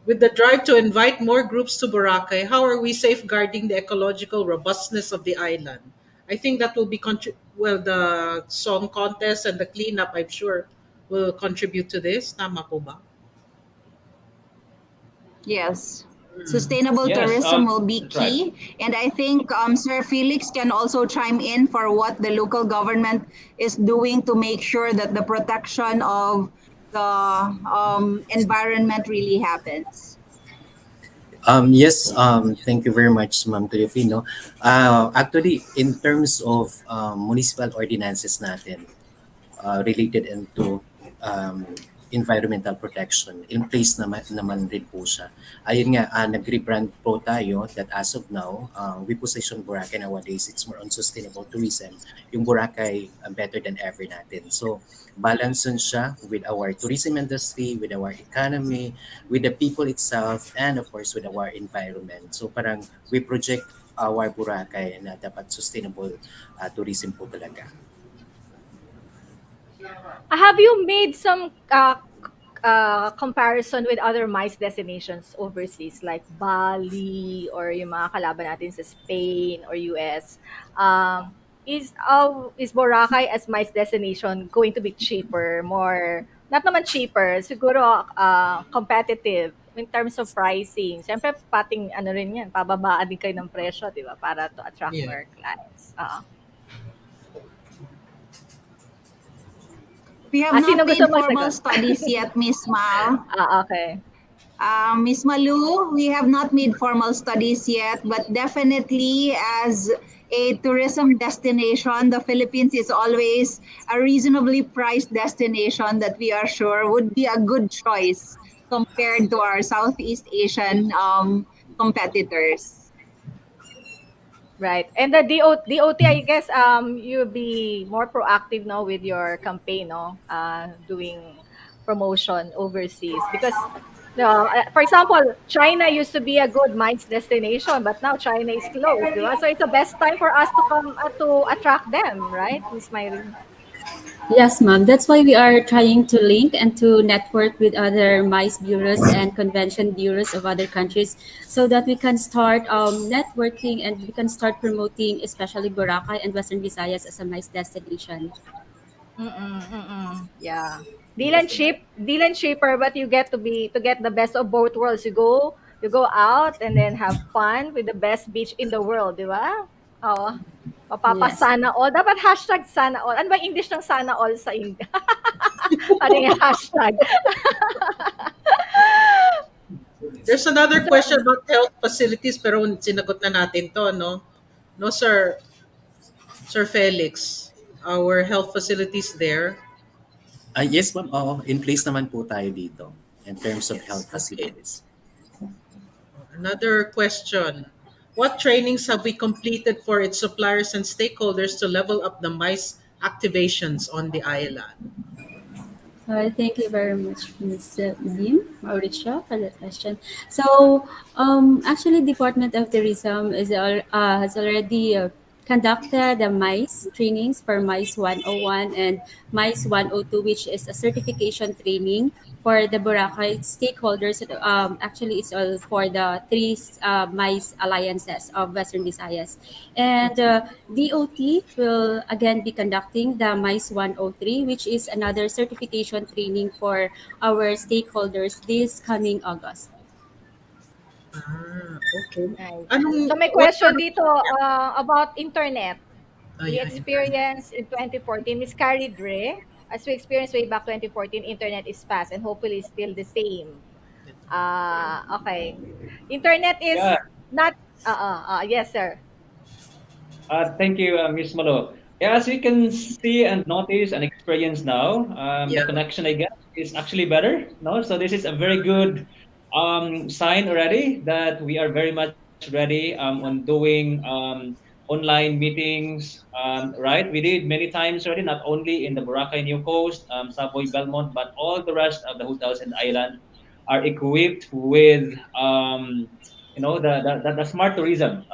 With the drive to invite more groups to Boracay, how are we safeguarding the ecological robustness of the island? I think that will be well, the song contest and the cleanup, I'm sure, will contribute to this. Tama po ba? Yes. Sustainable Yes, tourism will be that's right. key. And I think Sir Felix can also chime in for what the local government is doing to make sure that the protection of the environment really happens. Yes, thank you very much, Ma'am Teofino. Actually, in terms of municipal ordinances natin, related into um, environmental protection. In place naman rin po siya. Ayun nga, nag-rebrand po tayo that as of now, we position Boracay nowadays, it's more on sustainable tourism. Yung Boracay, better than ever natin. So, balance yun siya with our tourism industry, with our economy, with the people itself, and of course, with our environment. So, parang we project our Boracay na dapat sustainable tourism po talaga. Have you made some comparison with other MICE destinations overseas like Bali or yung mga kalaban natin sa Spain or US? Is Boracay as MICE destination going to be cheaper, more not naman cheaper, siguro competitive in terms of pricing? Siyempre, pating ano rin yan, pababaan din kayo ng presyo, di ba? Para to attract Yeah. more clients. We have not Sino made gusto formal magsagot? studies yet, Miss Mal. Okay. Miss Malu, we have not made formal studies yet, but definitely as a tourism destination, the Philippines is always a reasonably priced destination that we are sure would be a good choice compared to our Southeast Asian competitors. Right. And the DOT, I guess, you'll be more proactive now with your campaign, no? Doing promotion overseas. Because, for example, China used to be a good MICE destination, but now China is closed, di ba? So it's the best time for us to come to attract them, right, Miss Myrin? Yes, ma'am. That's why we are trying to link and to network with other MICE bureaus and convention bureaus of other countries so that we can start networking and we can start promoting especially Boracay and Western Visayas as a MICE destination. Yeah. Deal and cheaper, but you get to get the best of both worlds. You go out and then have fun with the best beach in the world, di ba? Oo. Mapapasana all. Dapat hashtag sana all. Ano ba English ng sana all sa English? Ano yung hashtag? There's another question about health facilities pero sinagot na natin to, no? No, sir. Sir Felix, our health facilities there. Yes, ma'am. Oo, in place naman po tayo dito in terms of health Okay. facilities. Another question. What trainings have we completed for its suppliers and stakeholders to level up the MICE activations on the island? Thank you very much, Ms. Lim Mauricio, for that question. So, actually, Department of Tourism has already conducted the MICE trainings for MICE 101 and MICE 102, which is a certification training for the Boracay stakeholders. Actually, it's all for the three MICE alliances of Western Visayas. And DOT will again be conducting the MICE 103, which is another certification training for our stakeholders this coming August. Okay. Nice. Anong, So may what question sort of, dito about internet. The yeah, internet. experience in 2014, Miss Carrie Dre, as we experienced way back 2014, internet is fast and hopefully it's still the same. Okay. Internet Yeah, is not, yes, sir. thank you, Miss Malo. Yeah, as we can see and notice and experience now, the Yeah. connection, I guess, is actually better. No, so this is a very good sign already that we are very much ready on doing online meetings. Right, we did many times already, not only in the Boracay New Coast, Savoy, Belmont, but all the rest of the hotels in the island are equipped with the smart tourism,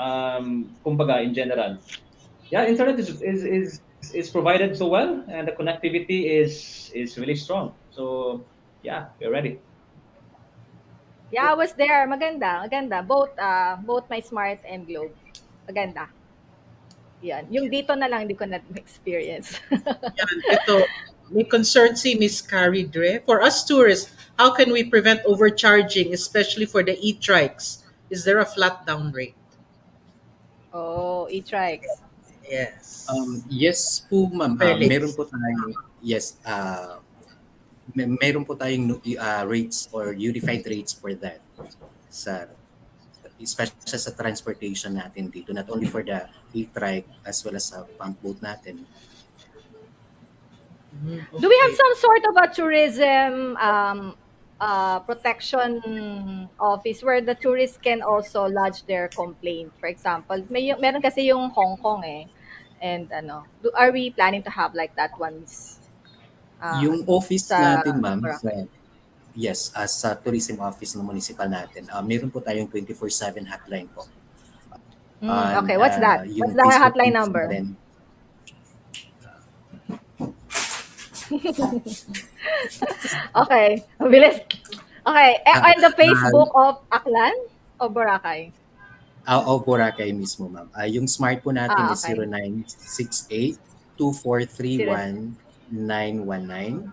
kumbaga in general. Yeah, internet is provided so well, and the connectivity is really strong. So yeah, we're ready. Yeah, I was there. Maganda, maganda. Both my Smart and Globe. Maganda. Yan. Yung dito na lang, hindi ko na-experience. Yan. Ito, may concern si Miss Carrie Dre. For us tourists, how can we prevent overcharging, especially for the e-trikes? Is there a flat down rate? Oh, e-trikes. Yes. Yes po, ma'am. Meron Felix. po tayong, yes, meron po tayong rates or unified rates for that. Sa, especially sa transportation natin dito, not only for the e-trike as well as sa pump boat natin. Do we have Okay. some sort of a tourism protection office where the tourists can also lodge their complaint? For example, meron kasi yung Hong Kong eh. And are we planning to have like that ones Yung office sa natin, ma'am, Boracay? yes, as sa tourism office ng municipal natin, meron po tayong 24/7 hotline po. Okay, what's that? What's Yung the Facebook hotline page na number? rin. Okay, mabilis. Okay, Ah, and the ah, Facebook of Aklan o Boracay? of Boracay mismo, ma'am. Yung smart po natin is Okay. 0. 0968-243-1919.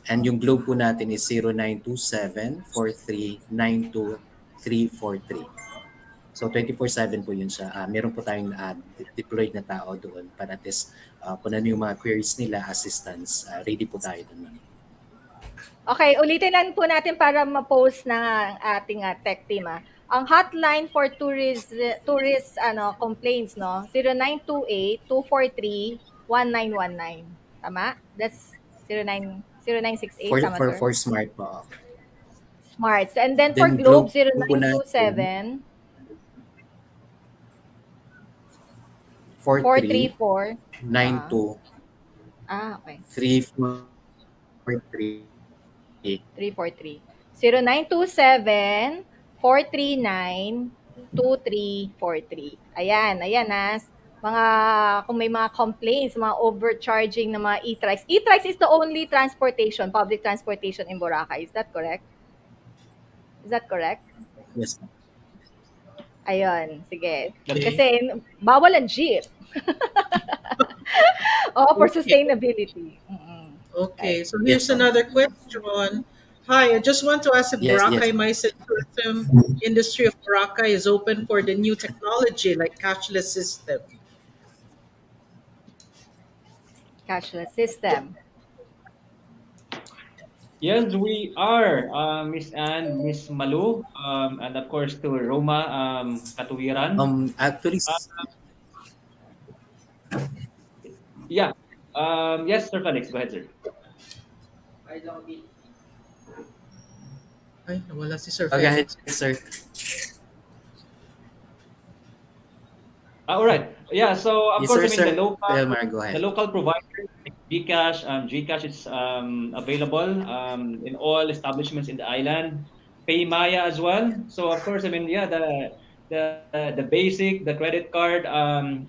And yung globe po natin is 0927-4392-343. So 24/7 po yun siya. Meron po tayong deployed na tao doon para at least kung ano yung mga queries nila, assistance, ready po tayo doon, ma'am. Okay, ulitin lang po natin para ma-post ng ating tech team. Ang hotline for tourist complaints, no? 0928-243-1919. Tama? That's 0968, For, tama, for, sir? for smart po. Smarts. And then for Then Globe, globe po natin, 0927 43 434. 92 Okay. 343. 343. 0927-439-2343. Ayan, ayan mga, kung may mga complaints, mga overcharging na mga e-trikes. E-trikes is the only transportation, public transportation in Boracay. Is that correct? Is that correct? Yes. Ayun, sige. Okay. Kasi bawal ang jeep. For Okay. sustainability. Okay. So Yes, here's ma'am. another question. Hi, I just want to ask if Yes, yes. Boracay MICE and tourism industry of Boracay is open for the new technology like cashless system. Cashless system. Yes, we are, Miss Anne, Miss Malu, and of course to Roma Katuwiran. Actually, Yeah. Yes, Sir Felix, go ahead, sir. Ay, nawala si Sir go ahead, Felix. sir. All right. Yeah. So of Yes, course, sir, I mean sir. Elmar, go the ahead. local provider. GCash is available in all establishments in the island. Paymaya as well. So of course, I mean, yeah, the basic, the credit card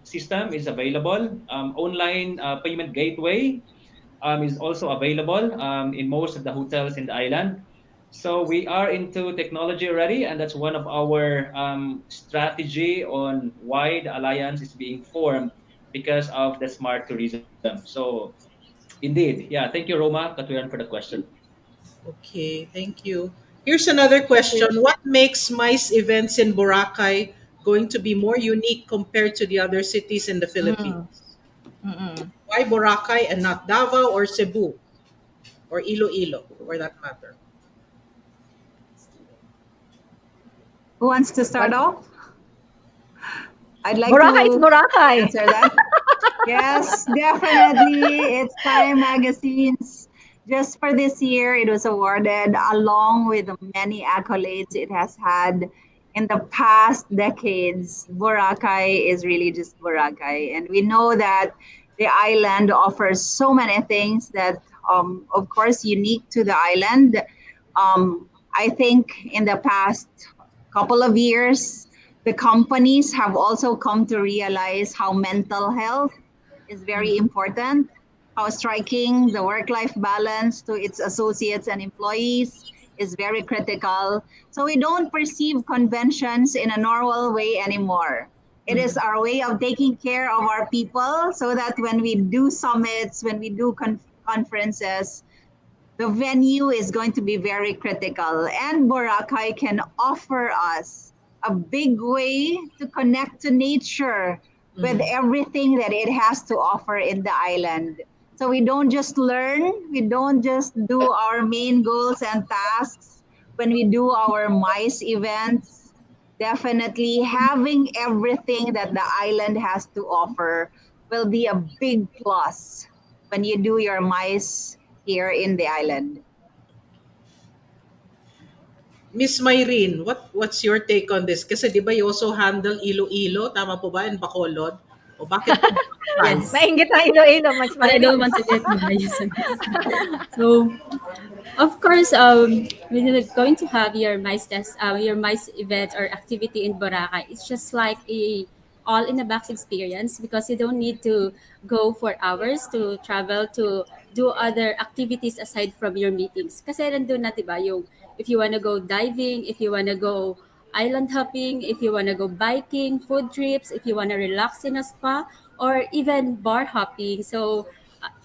system is available. Online payment gateway is also available in most of the hotels in the island. So we are into technology already, and that's one of our strategy on why the alliance is being formed because of the smart tourism. So indeed, yeah, thank you, Roma Katuyan, for the question. Okay, thank you. Here's another question. What makes MICE events in Boracay going to be more unique compared to the other cities in the Mm. Philippines? Mm-mm. Why Boracay and not Davao or Cebu or Iloilo for that matter? Who wants to start Why? off? I'd like Boracay is to Boracay. answer that. Yes, definitely. It's Time Magazine's. Just for this year, it was awarded along with the many accolades it has had in the past decades. Boracay is really just Boracay. And we know that the island offers so many things that, of course, unique to the island. I think in the past couple of years, the companies have also come to realize how mental health is very important, how striking the work life balance to its associates and employees is very critical. So we don't perceive conventions in a normal way anymore. It is our way of taking care of our people so that when we do summits, when we do conferences, the venue is going to be very critical. And Boracay can offer us a big way to connect to nature with everything that it has to offer in the island. So we don't just learn, we don't just do our main goals and tasks when we do our MICE events. Definitely having everything that the island has to offer will be a big plus when you do your MICE here in the island. Miss Myrene, what's your take on this? Kasi di ba you also handle Iloilo, tama po ba, and Bacolod? O bakit po Boracay? Yes. Nainggit na Iloilo, Mas But I Marie. don't want to get biased on this. So, of course, when you're going to have your MICE test, your MICE event or activity in Boracay, it's just like a all in a box experience because you don't need to go for hours to travel to do other activities aside from your meetings. Kasi nandun na, diba, yung if you wanna go diving, if you wanna go island hopping, if you wanna go biking, food trips, if you wanna relax in a spa, or even bar hopping. So,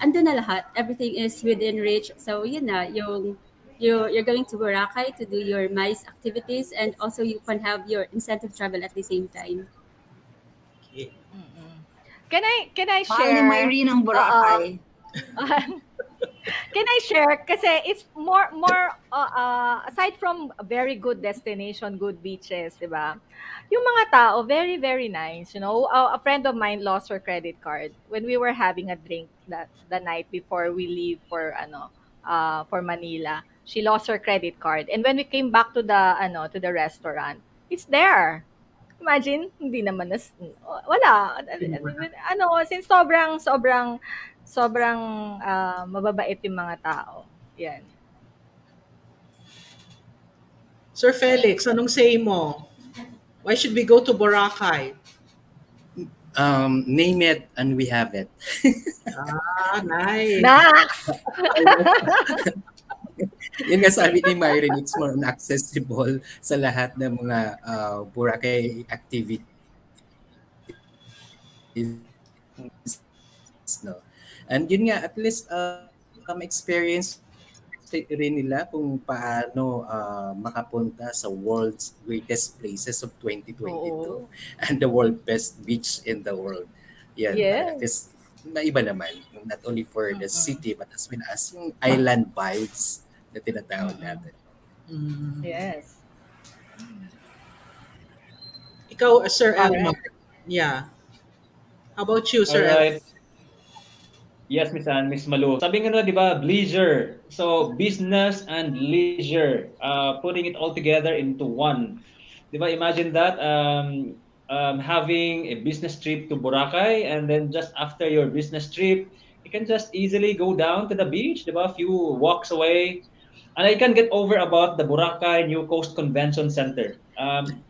andun na lahat. Everything is within reach. So, yun na, you're going to Boracay to do your MICE activities and also you can have your incentive travel at the same time. Can I Mahal ni share? Myrene ang Boracay. Can I share? Kasi it's more aside from a very good destination, good beaches, di ba? Yung mga tao, very, very nice. You know, a friend of mine lost her credit card when we were having a drink that the night before we leave for Manila. She lost her credit card. And when we came back to the restaurant, it's there. Imagine, hindi naman wala. Since sobrang mababait yung mga tao. Yan. Sir Felix, anong say mo? Why should we go to Boracay? Name it and we have it. Nice. Yun nga sabi ni Myron, it's more accessible sa lahat ng mga Boracay activities. No? And yun nga, at least experience rin nila kung paano makapunta sa world's greatest places of 2022 and the world best beach in the world. Yan. Yes. Kasi maiba naman, not only for the city but as well as yung island vibes na tinatawag natin. Yes. Ikaw, Sir Alright. Elmo. Yeah. How about you, Sir Alright. Elmo? Yes, Miss Anne, Miss Malu. Sabi nga na, di ba, leisure. So, business and leisure, putting it all together into one. Di ba, imagine that, having a business trip to Boracay and then just after your business trip, You can just easily go down to the beach, diba? A few walks away. And I can get over about the Boracay New Coast Convention Center.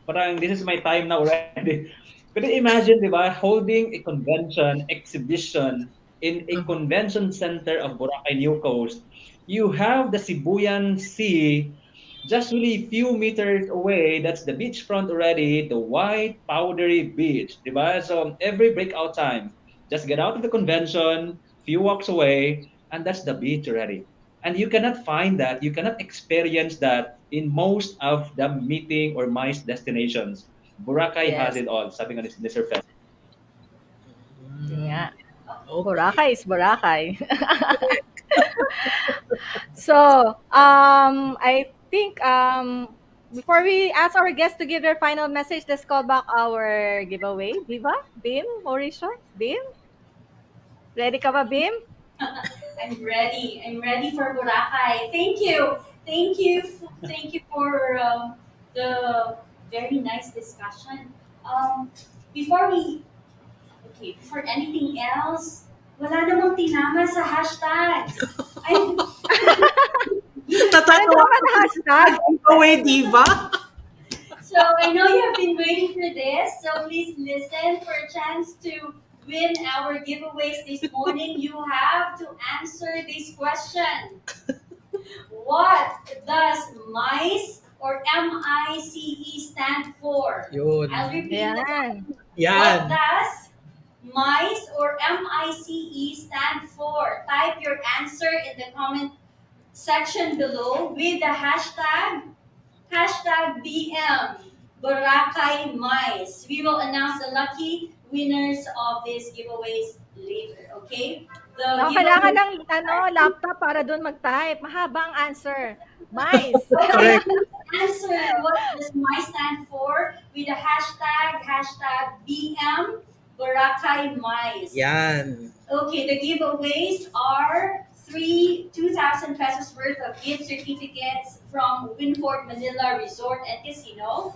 Parang this is my time now already. Could you imagine, di ba, holding a convention exhibition in a convention center of Boracay New Coast? You have the Sibuyan Sea just really few meters away. That's the beachfront already, the white powdery beach, di ba? So every breakout time, just get out of the convention, few walks away, and that's the beach already. And you cannot find that, you cannot experience that in most of the meeting or MICE destinations. Boracay has Yes. it all, sabi nga ni Sir Fel. Yun nga. Boracay is Boracay. So, I think before we ask our guests to give their final message, let's call back our giveaway. Viva? Bim? Mauricio? Bim? Ready ka ba, Bim? I'm ready. I'm ready for Boracay. Thank you. Thank you for the very nice discussion. Before we, okay, before anything else, wala namang tinama sa hashtag. Natatawa Ano naman hashtag? Giveaway diva. So I know you have been waiting for this, so please listen for a chance to win our giveaways this morning. You have to answer this question. What does MICE or MICE stand for? Yun. I'll repeat that. Yan. What does MICE or MICE stand for? Type your answer in the comment section below with the hashtag BM Boracay MICE. We will announce the lucky winners of these giveaways later, okay? Kailangan ng laptop para doon mag-type. Mahaba ang answer. MICE. Correct. Answer what does MICE stand for with the hashtag BM Boracay MICE. Yan. Okay, the giveaways are 2,000 pesos worth of gift certificates from Winford Manila Resort and Casino,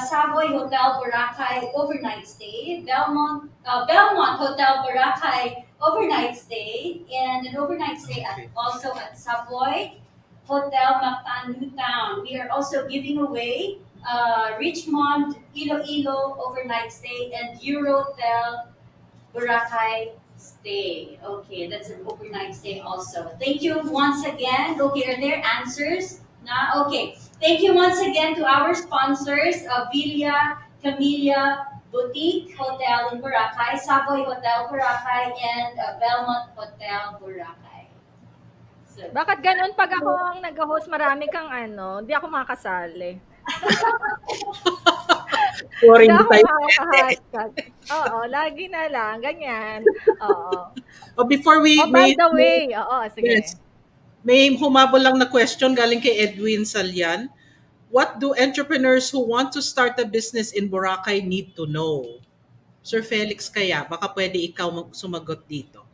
Savoy Hotel Boracay overnight stay, Belmont Hotel Boracay overnight stay, and an overnight stay also at Savoy Hotel Mactan Newtown. We are also giving away Richmond Iloilo overnight stay and Eurotel Boracay stay. Okay, that's an overnight stay also. Thank you once again. Okay, are there answers? Na? Okay. Thank you once again to our sponsors, Villa Camellia Boutique Hotel in Boracay, Savoy Hotel Boracay, and Belmont Hotel Boracay. So, Bakit ganun pag ako ang nag-host, marami kang hindi ako makasali. Boring Hindi ako tayo. makaka-hashtag. Oo, lagi na lang. Ganyan. Oo. Before we... by the way, sige. Yes. May humabol lang na question galing kay Edwin Salyan. What do entrepreneurs who want to start a business in Boracay need to know? Sir Felix kaya, baka pwede ikaw sumagot dito.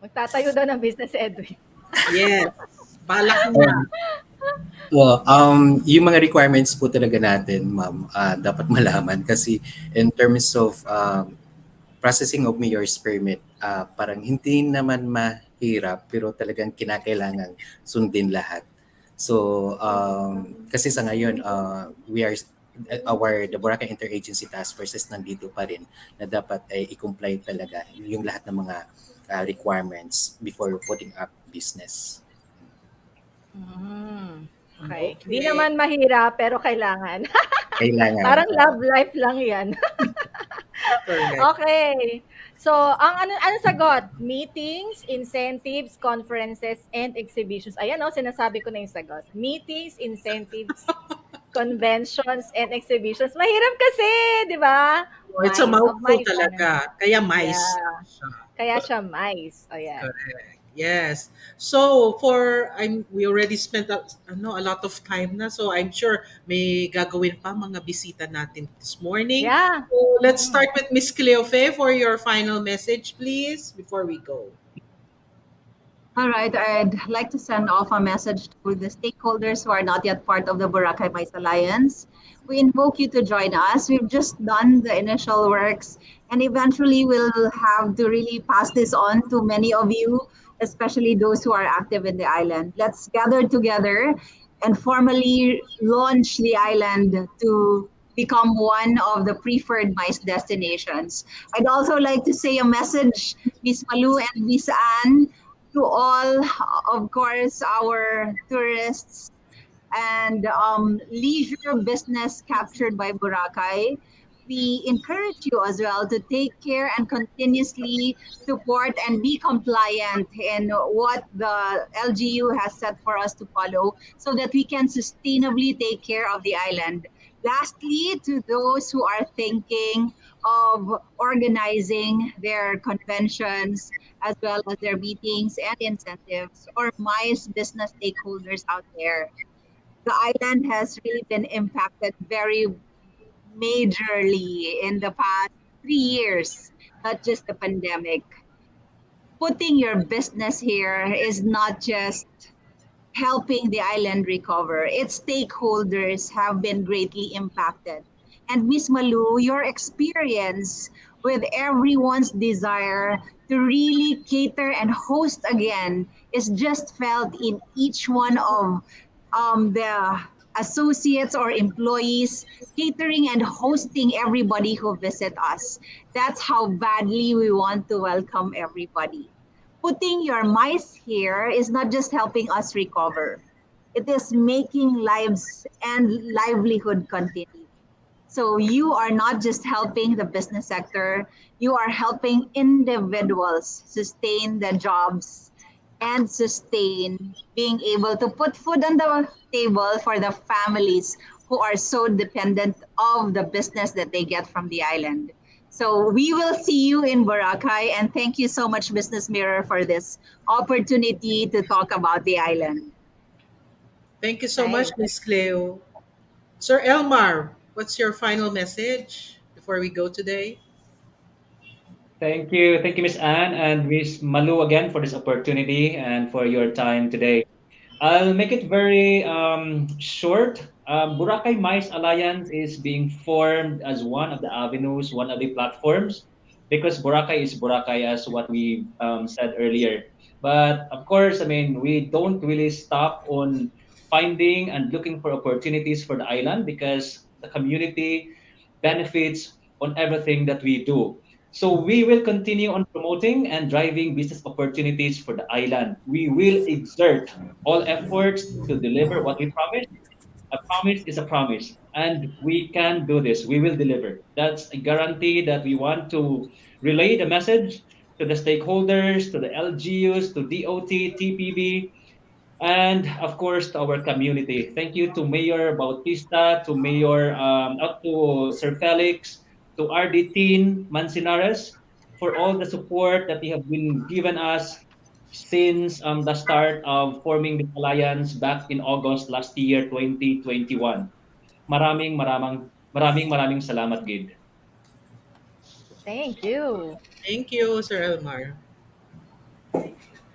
Magtatayo daw ng business, Edwin. Yes. Balak na. Well, yung mga requirements po talaga natin, ma'am, dapat malaman kasi in terms of processing of mayor's permit, parang hindi naman mahirap pero talagang kinakailangan sundin lahat. So, kasi sa ngayon, the Boracay Interagency Task Force is nandito pa rin na dapat ay i-comply talaga yung lahat ng mga requirements before putting up business. Okay. Hindi naman mahirap, pero kailangan. Kailangan. Parang love life lang yan. Okay. So, ang ano sagot? Meetings, incentives, conferences, and exhibitions. Ayan, sinasabi ko na yung sagot. Meetings, incentives, conventions, and exhibitions. Mahirap kasi, di ba? It's a mouthful talaga. Kaya MICE. Yeah. Kaya siya MICE. Ayan. Correct. Yes. So we already spent a lot of time na, so I'm sure may gagawin pa mga bisita natin this morning. Yeah. So let's start with Miss Cleofe for your final message, please, before we go. All right, I'd like to send off a message to the stakeholders who are not yet part of the Boracay MICE Alliance. We invoke you to join us. We've just done the initial works, and eventually we'll have to really pass this on to many of you, especially those who are active in the island. Let's gather together and formally launch the island to become one of the preferred MICE destinations. I'd also like to say a message, Miss Malu and Miss Anne, to all, of course, our tourists and leisure business captured by Boracay. We encourage you as well to take care and continuously support and be compliant in what the LGU has set for us to follow so that we can sustainably take care of the island. Lastly, to those who are thinking of organizing their conventions as well as their meetings and incentives, or MICE business stakeholders out there, the island has really been impacted very majorly in the past 3 years, not just the pandemic. Putting your business here is not just helping the island recover. Its stakeholders have been greatly impacted. And Miss Malu, your experience with everyone's desire to really cater and host again is just felt in each one of the associates or employees catering and hosting everybody who visit us. That's how badly we want to welcome everybody. Putting your mice here is not just helping us recover. It is making lives and livelihood continue. So you are not just helping the business sector, you are helping individuals sustain the jobs and sustain being able to put food on the table for the families who are so dependent of the business that they get from the island. So we will see you in Boracay, and thank you so much, Business Mirror, for this opportunity to talk about the island. Thank you so much, Miss Cleo. Sir Elmar, what's your final message before we go today? Thank you, Miss Anne and Miss Malu again for this opportunity and for your time today. I'll make it very short. Boracay MICE Alliance is being formed as one of the avenues, one of the platforms, because Boracay is Boracay, as what we said earlier. But of course, I mean, we don't really stop on finding and looking for opportunities for the island because the community benefits on everything that we do. So we will continue on promoting and driving business opportunities for the island. We will exert all efforts to deliver what we promised. A promise is a promise, and we can do this. We will deliver. That's a guarantee that we want to relay the message to the stakeholders, to the LGUs, to DOT, TPB, and of course to our community. Thank you to Mayor Bautista, to Mayor to Sir Felix, to RD Teen Mancinares for all the support that they have been given us since the start of forming the alliance back in August last year, 2021. Maraming salamat, Gid. Thank you. Thank you, Sir Elmar.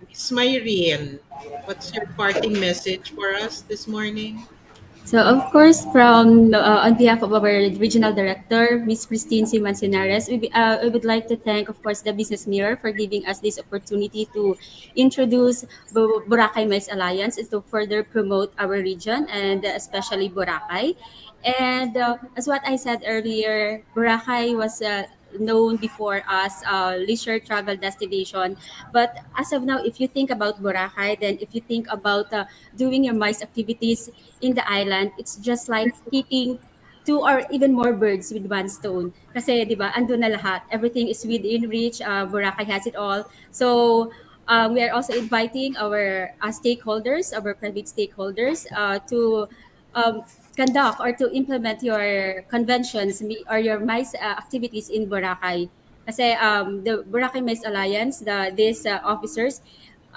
Miss Myrene, what's your parting message for us this morning? So of course, from on behalf of our regional director, Ms. Christine C. Manzanares, we would like to thank, of course, the Business Mirror for giving us this opportunity to introduce Boracay MICE Alliance and to further promote our region and especially Boracay. And as what I said earlier, Boracay was known before as a leisure travel destination. But as of now, if you think about Boracay, then if you think about doing your MICE activities in the island, it's just like hitting two or even more birds with one stone. Kasi, di ba, andun na lahat. Everything is within reach. Boracay has it all. So, we are also inviting our stakeholders, our private stakeholders, to um, conduct or to implement your conventions or your MICE activities in Boracay. Kasi the Boracay MICE Alliance, these officers,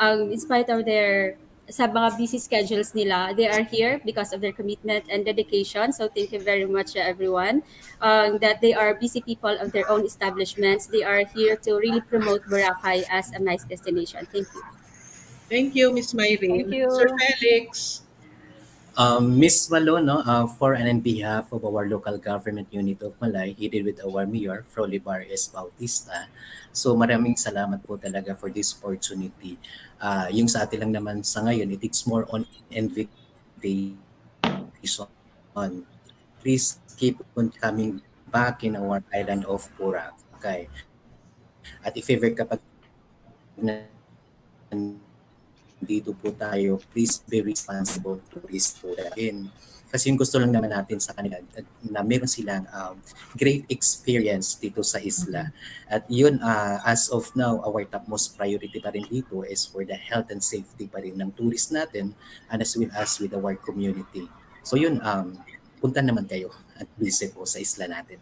in spite of their sa mga busy schedules nila, they are here because of their commitment and dedication. So thank you very much, everyone. That they are busy people of their own establishments. They are here to really promote Boracay as a nice destination. Thank you. Thank you, Miss Thank Myrene. Sir you. Felix. Miss Malo, no, for and on behalf of our local government unit of Malay, headed with our Mayor, Frolibar S. Bautista. So maraming salamat po talaga for this opportunity. Yung sa atin lang naman sa ngayon, it's more on invitation. Please keep on coming back in our island of Boracay. At if ever kapag nandito po tayo, please be responsible tourist po in. Kasi yung gusto lang naman natin sa kanila na meron silang great experience dito sa isla. At yun, as of now, our topmost priority pa rin dito is for the health and safety pa rin ng tourist natin and as well as with our community. So yun, punta naman kayo at visit po sa isla natin.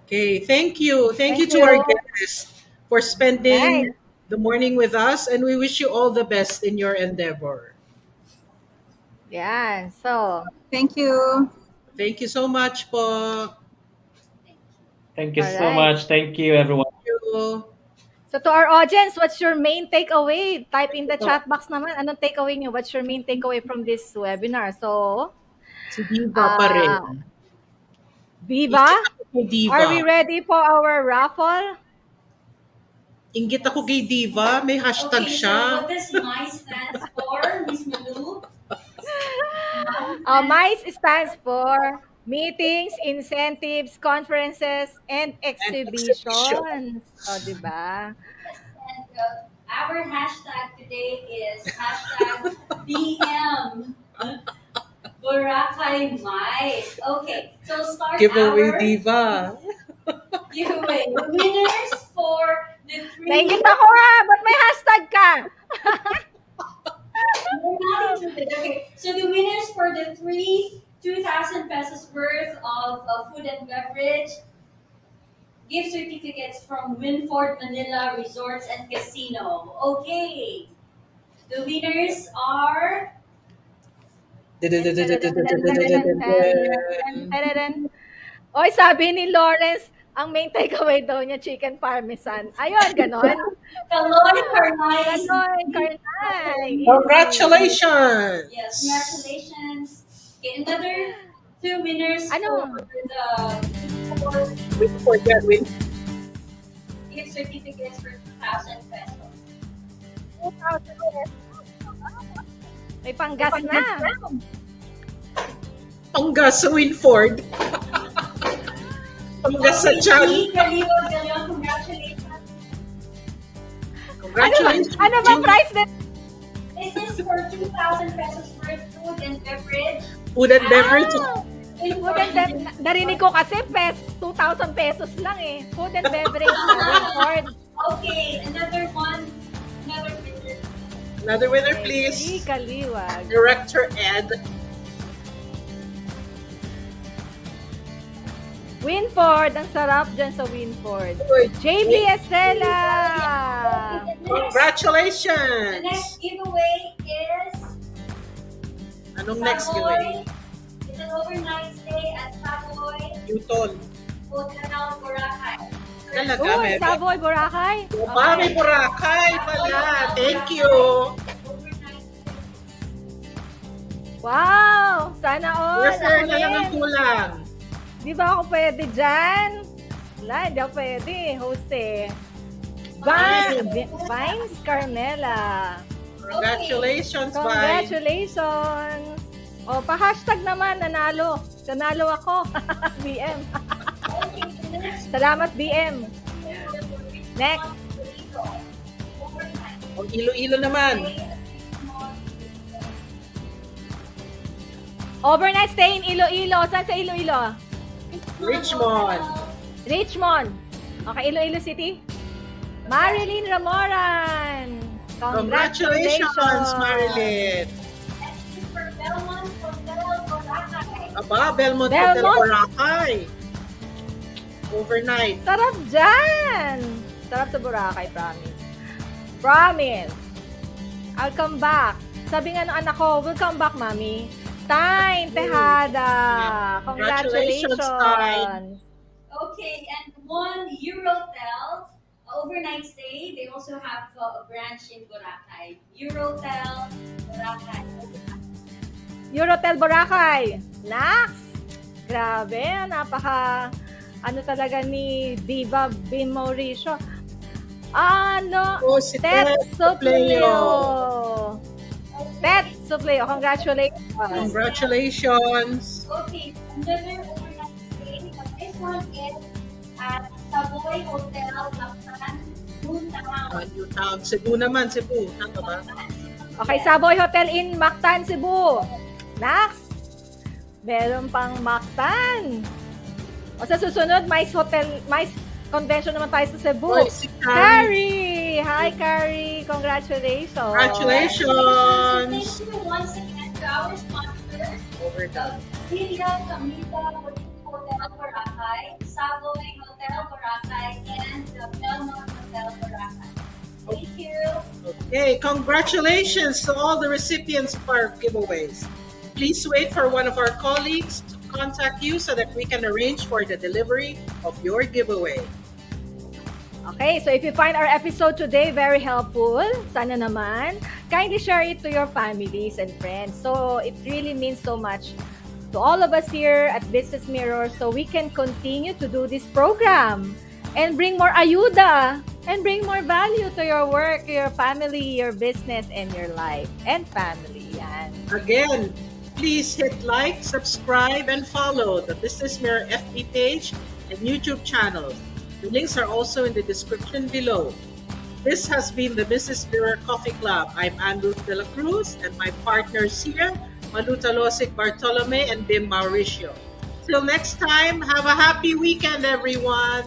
Okay, thank you. Thank you Thank to our you. guests for Right. spending the morning with us, and we wish you all the best in your endeavor. Yan. So, Thank you. Thank you so much po. Thank you all so right. much. Thank you, everyone. Thank you. So to our audience, what's your main takeaway? Type in the chat box naman. Anong takeaway nyo? What's your main takeaway from this webinar? So, Si Diva pa rin. Viva? Ingit ako kay Diva. Are we ready for our raffle? Ingit ako kay Diva. May hashtag Okay, so siya. what does MICE stands for, Miss Malu? MICE stands for Meetings, Incentives, Conferences, and Exhibitions. O, diba? And our hashtag today is hashtag BM Boracay MICE. Okay, so start Giveaway our Diva. giveaway. The winners for the three... Naingit ako ha! Ba't may hashtag ka? We're not included. Okay, so the winners for the three 2,000 pesos worth of food and beverage gift certificates from Winford Manila Resorts and Casino. Okay, the winners are... Oy, sabi ni Lawrence, ang main takeaway daw niya, chicken parmesan. Ayun, ganon. Kaloy Carnay. Kaloy Carnay. Congratulations! Yes, congratulations. Okay, another two winners Ano? for the gift certificates for 2,000 pesos. 2,000 pesos. May panggas na. Panggas sa Winford. Panggas sa Chan. Congratulations. Congratulations. Ano ba price din? This is for 2,000 pesos worth food and beverage. Food and beverage. Food and beverage. Narinig ko kasi 2,000 pesos lang eh. Food and beverage. Okay, another one. Another winner. Another winner, please. Kaliwag. Director Ed. Winford. Ang sarap dyan sa Winford. JB Estela. Congratulations. The next giveaway is Anong next giveaway? It's an overnight stay at Savoy Newton. Hotel Boracay. Talaga, Uy, meron? Savoy, Boracay. May Boracay pala. Thank you. Wow! Sana all. Refer Ako na lang ang din. kulang. Di ba ako pwede dyan? Wala, hindi ako pwede. Host eh. Vines Carmela. Congratulations, Vines. Congratulations. O, pa-hashtag naman, nanalo. Nanalo ako. BM. Salamat, BM. Next. Ang Iloilo naman. Overnight stay in Iloilo. Saan sa Iloilo? Richmond. Richmond. Okay, Iloilo City. Marilyn Ramoran. Congratulations, Marilyn. Aba, Belmont Hotel Boracay. Overnight. Sarap dyan. Sarap sa Boracay, promise. Promise. I'll come back. Sabi nga ng anak ko, we'll come back, Mami. Time, Tejada. Congratulations. Congratulations, Time. Okay, and one Eurotel. overnight stay. They also have a branch in Boracay. Eurotel, Boracay. Eurotel Boracay. Nax! Grabe, ano talaga ni Diva Bin Mauricio. Si Tet Supleo. Tet Supleo, congratulations. Congratulations. Okay, another overnight stay. This one is at Savoy Hotel, Mactan, New Town. New Town. Cebu naman, Cebu. Tama ba? Okay, Savoy Hotel in Mactan, Cebu. Next, meron pang Mactan. O sa susunod, MICE Convention naman tayo sa Cebu. Si Carrie! Hi, Carrie! Congratulations! Congratulations! Thank you once again to our sponsors, Villa Camila Hotel Boracay, Savoy Hotel Boracay, and the Belmont Hotel Boracay. Thank you. Okay, congratulations to all the recipients of our giveaways. Please wait for one of our colleagues to contact you so that we can arrange for the delivery of your giveaway. Okay, so if you find our episode today very helpful, sana naman, kindly share it to your families and friends. So it really means so much to all of us here at Business Mirror so we can continue to do this program and bring more ayuda and bring more value to your work, your family, your business, and your life and family. Yan. Again, please hit like, subscribe, and follow the Business Mirror FB page and YouTube channel. The links are also in the description below. This has been the Business Mirror Coffee Club. I'm Andrew De La Cruz and my partners here, Malu Talosik Bartolome and Bim Mauricio. Till next time, have a happy weekend, everyone.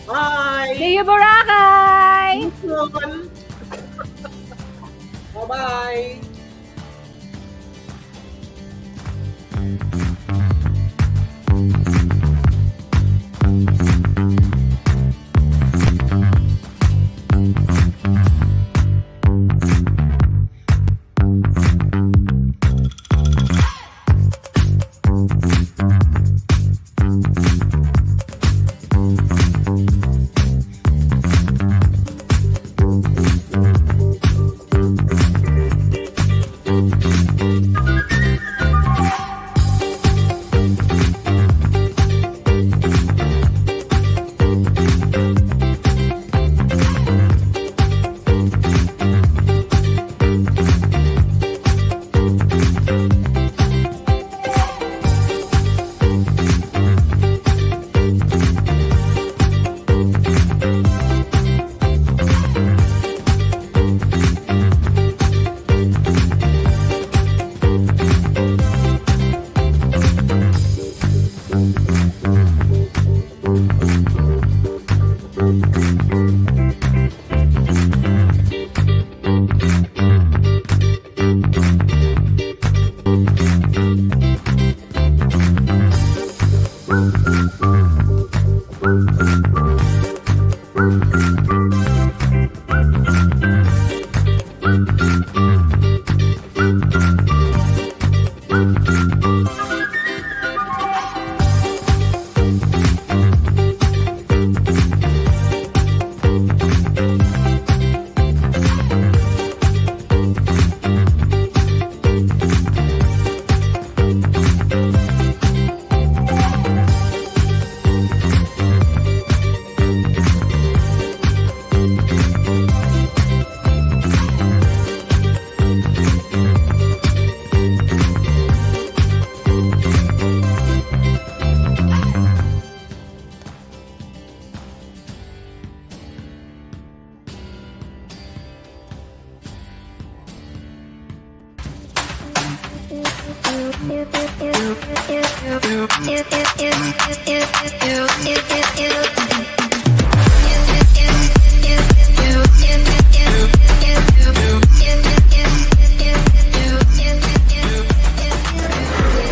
Bye. See you, Boracay. Bye-bye.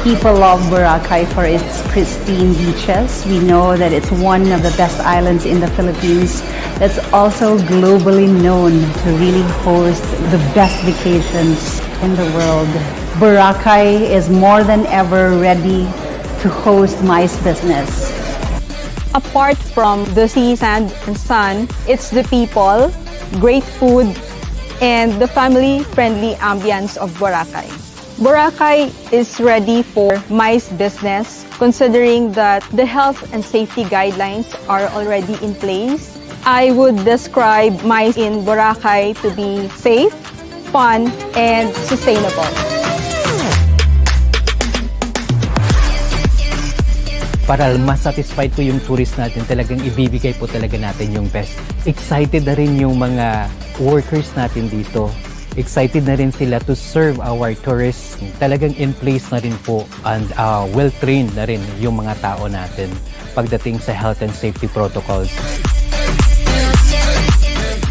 People love Boracay for its pristine beaches. We know that it's one of the best islands in the Philippines that's also globally known to really host the best vacations in the world. Boracay is more than ever ready to host MICE business. Apart from the sea, sand, and sun, it's the people, great food, and the family-friendly ambience of Boracay. Boracay is ready for MICE business, considering that the health and safety guidelines are already in place. I would describe MICE in Boracay to be safe, fun, and sustainable. Para mas satisfied po yung tourist natin, talagang ibibigay po talaga natin yung best. Excited na rin yung mga workers natin dito. Excited na rin sila to serve our tourists. Talagang in place na rin po and well-trained na rin yung mga tao natin pagdating sa health and safety protocols.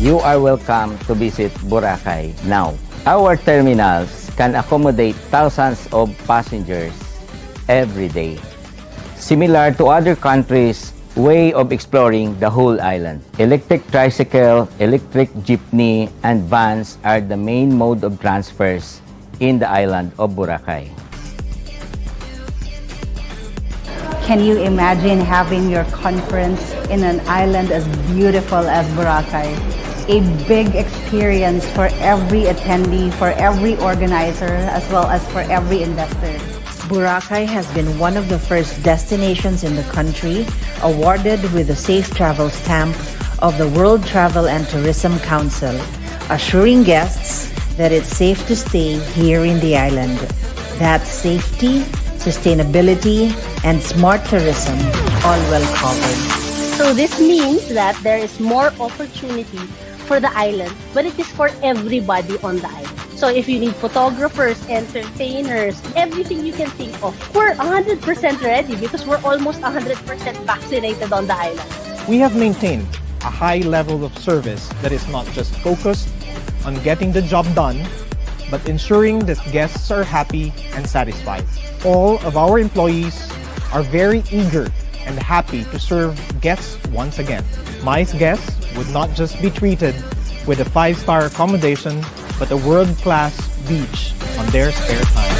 You are welcome to visit Boracay now. Our terminals can accommodate thousands of passengers every day. Similar to other countries' way of exploring the whole island. Electric tricycle, electric jeepney, and vans are the main mode of transfers in the island of Boracay. Can you imagine having your conference in an island as beautiful as Boracay? A big experience for every attendee, for every organizer, as well as for every investor. Boracay has been one of the first destinations in the country awarded with the Safe Travel stamp of the World Travel and Tourism Council, assuring guests that it's safe to stay here in the island. That's safety, sustainability, and smart tourism, all well covered. So this means that there is more opportunity for the island, but it is for everybody on the island. So if you need photographers, entertainers, everything you can think of, we're 100% ready because we're almost 100% vaccinated on the island. We have maintained a high level of service that is not just focused on getting the job done, but ensuring that guests are happy and satisfied. All of our employees are very eager and happy to serve guests once again. MICE guests would not just be treated with a 5-star accommodation, but a world-class beach on their spare time.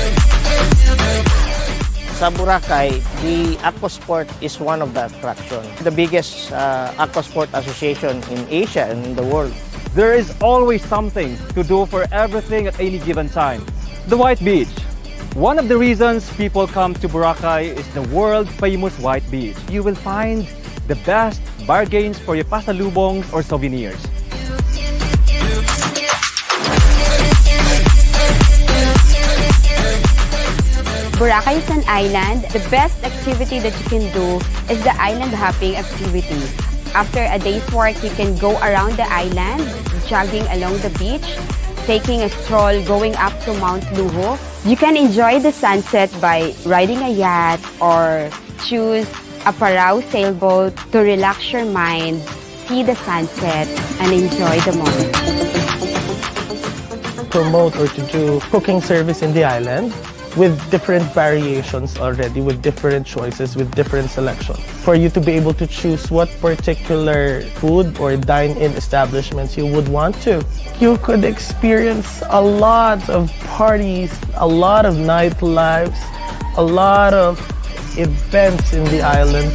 Sa Boracay, the aquasport is one of the attractions. The biggest aquasport association in Asia and in the world. There is always something to do for everything at any given time. The White Beach. One of the reasons people come to Boracay is the world-famous White Beach. You will find the best bargains for your pasalubongs or souvenirs. Boracay is an island. The best activity that you can do is the island hopping activity. After a day's work, you can go around the island, jogging along the beach, taking a stroll going up to Mount Luho. You can enjoy the sunset by riding a yacht or choose a Parao sailboat to relax your mind, see the sunset, and enjoy the moment. Promote or to do cooking service in the island with different variations already, with different choices, with different selection. For you to be able to choose what particular food or dine-in establishments you would want to. You could experience a lot of parties, a lot of nightlives, a lot of events in the island.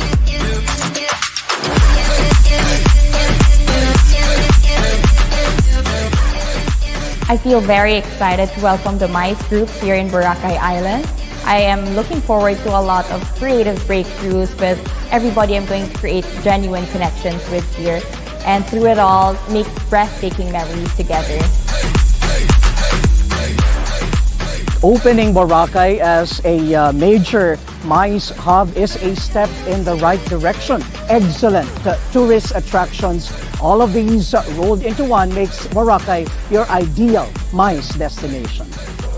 I feel very excited to welcome the MICE groups here in Boracay Island. I am looking forward to a lot of creative breakthroughs with everybody I'm going to create genuine connections with here, and through it all, make breathtaking memories together. Opening Boracay as a major MICE hub is a step in the right direction. Excellent tourist attractions. All of these rolled into one makes Boracay your ideal MICE destination.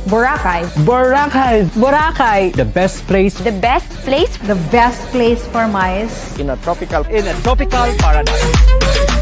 Boracay. Boracay. Boracay. The best place. The best place. The best place for MICE. In a tropical In a tropical paradise.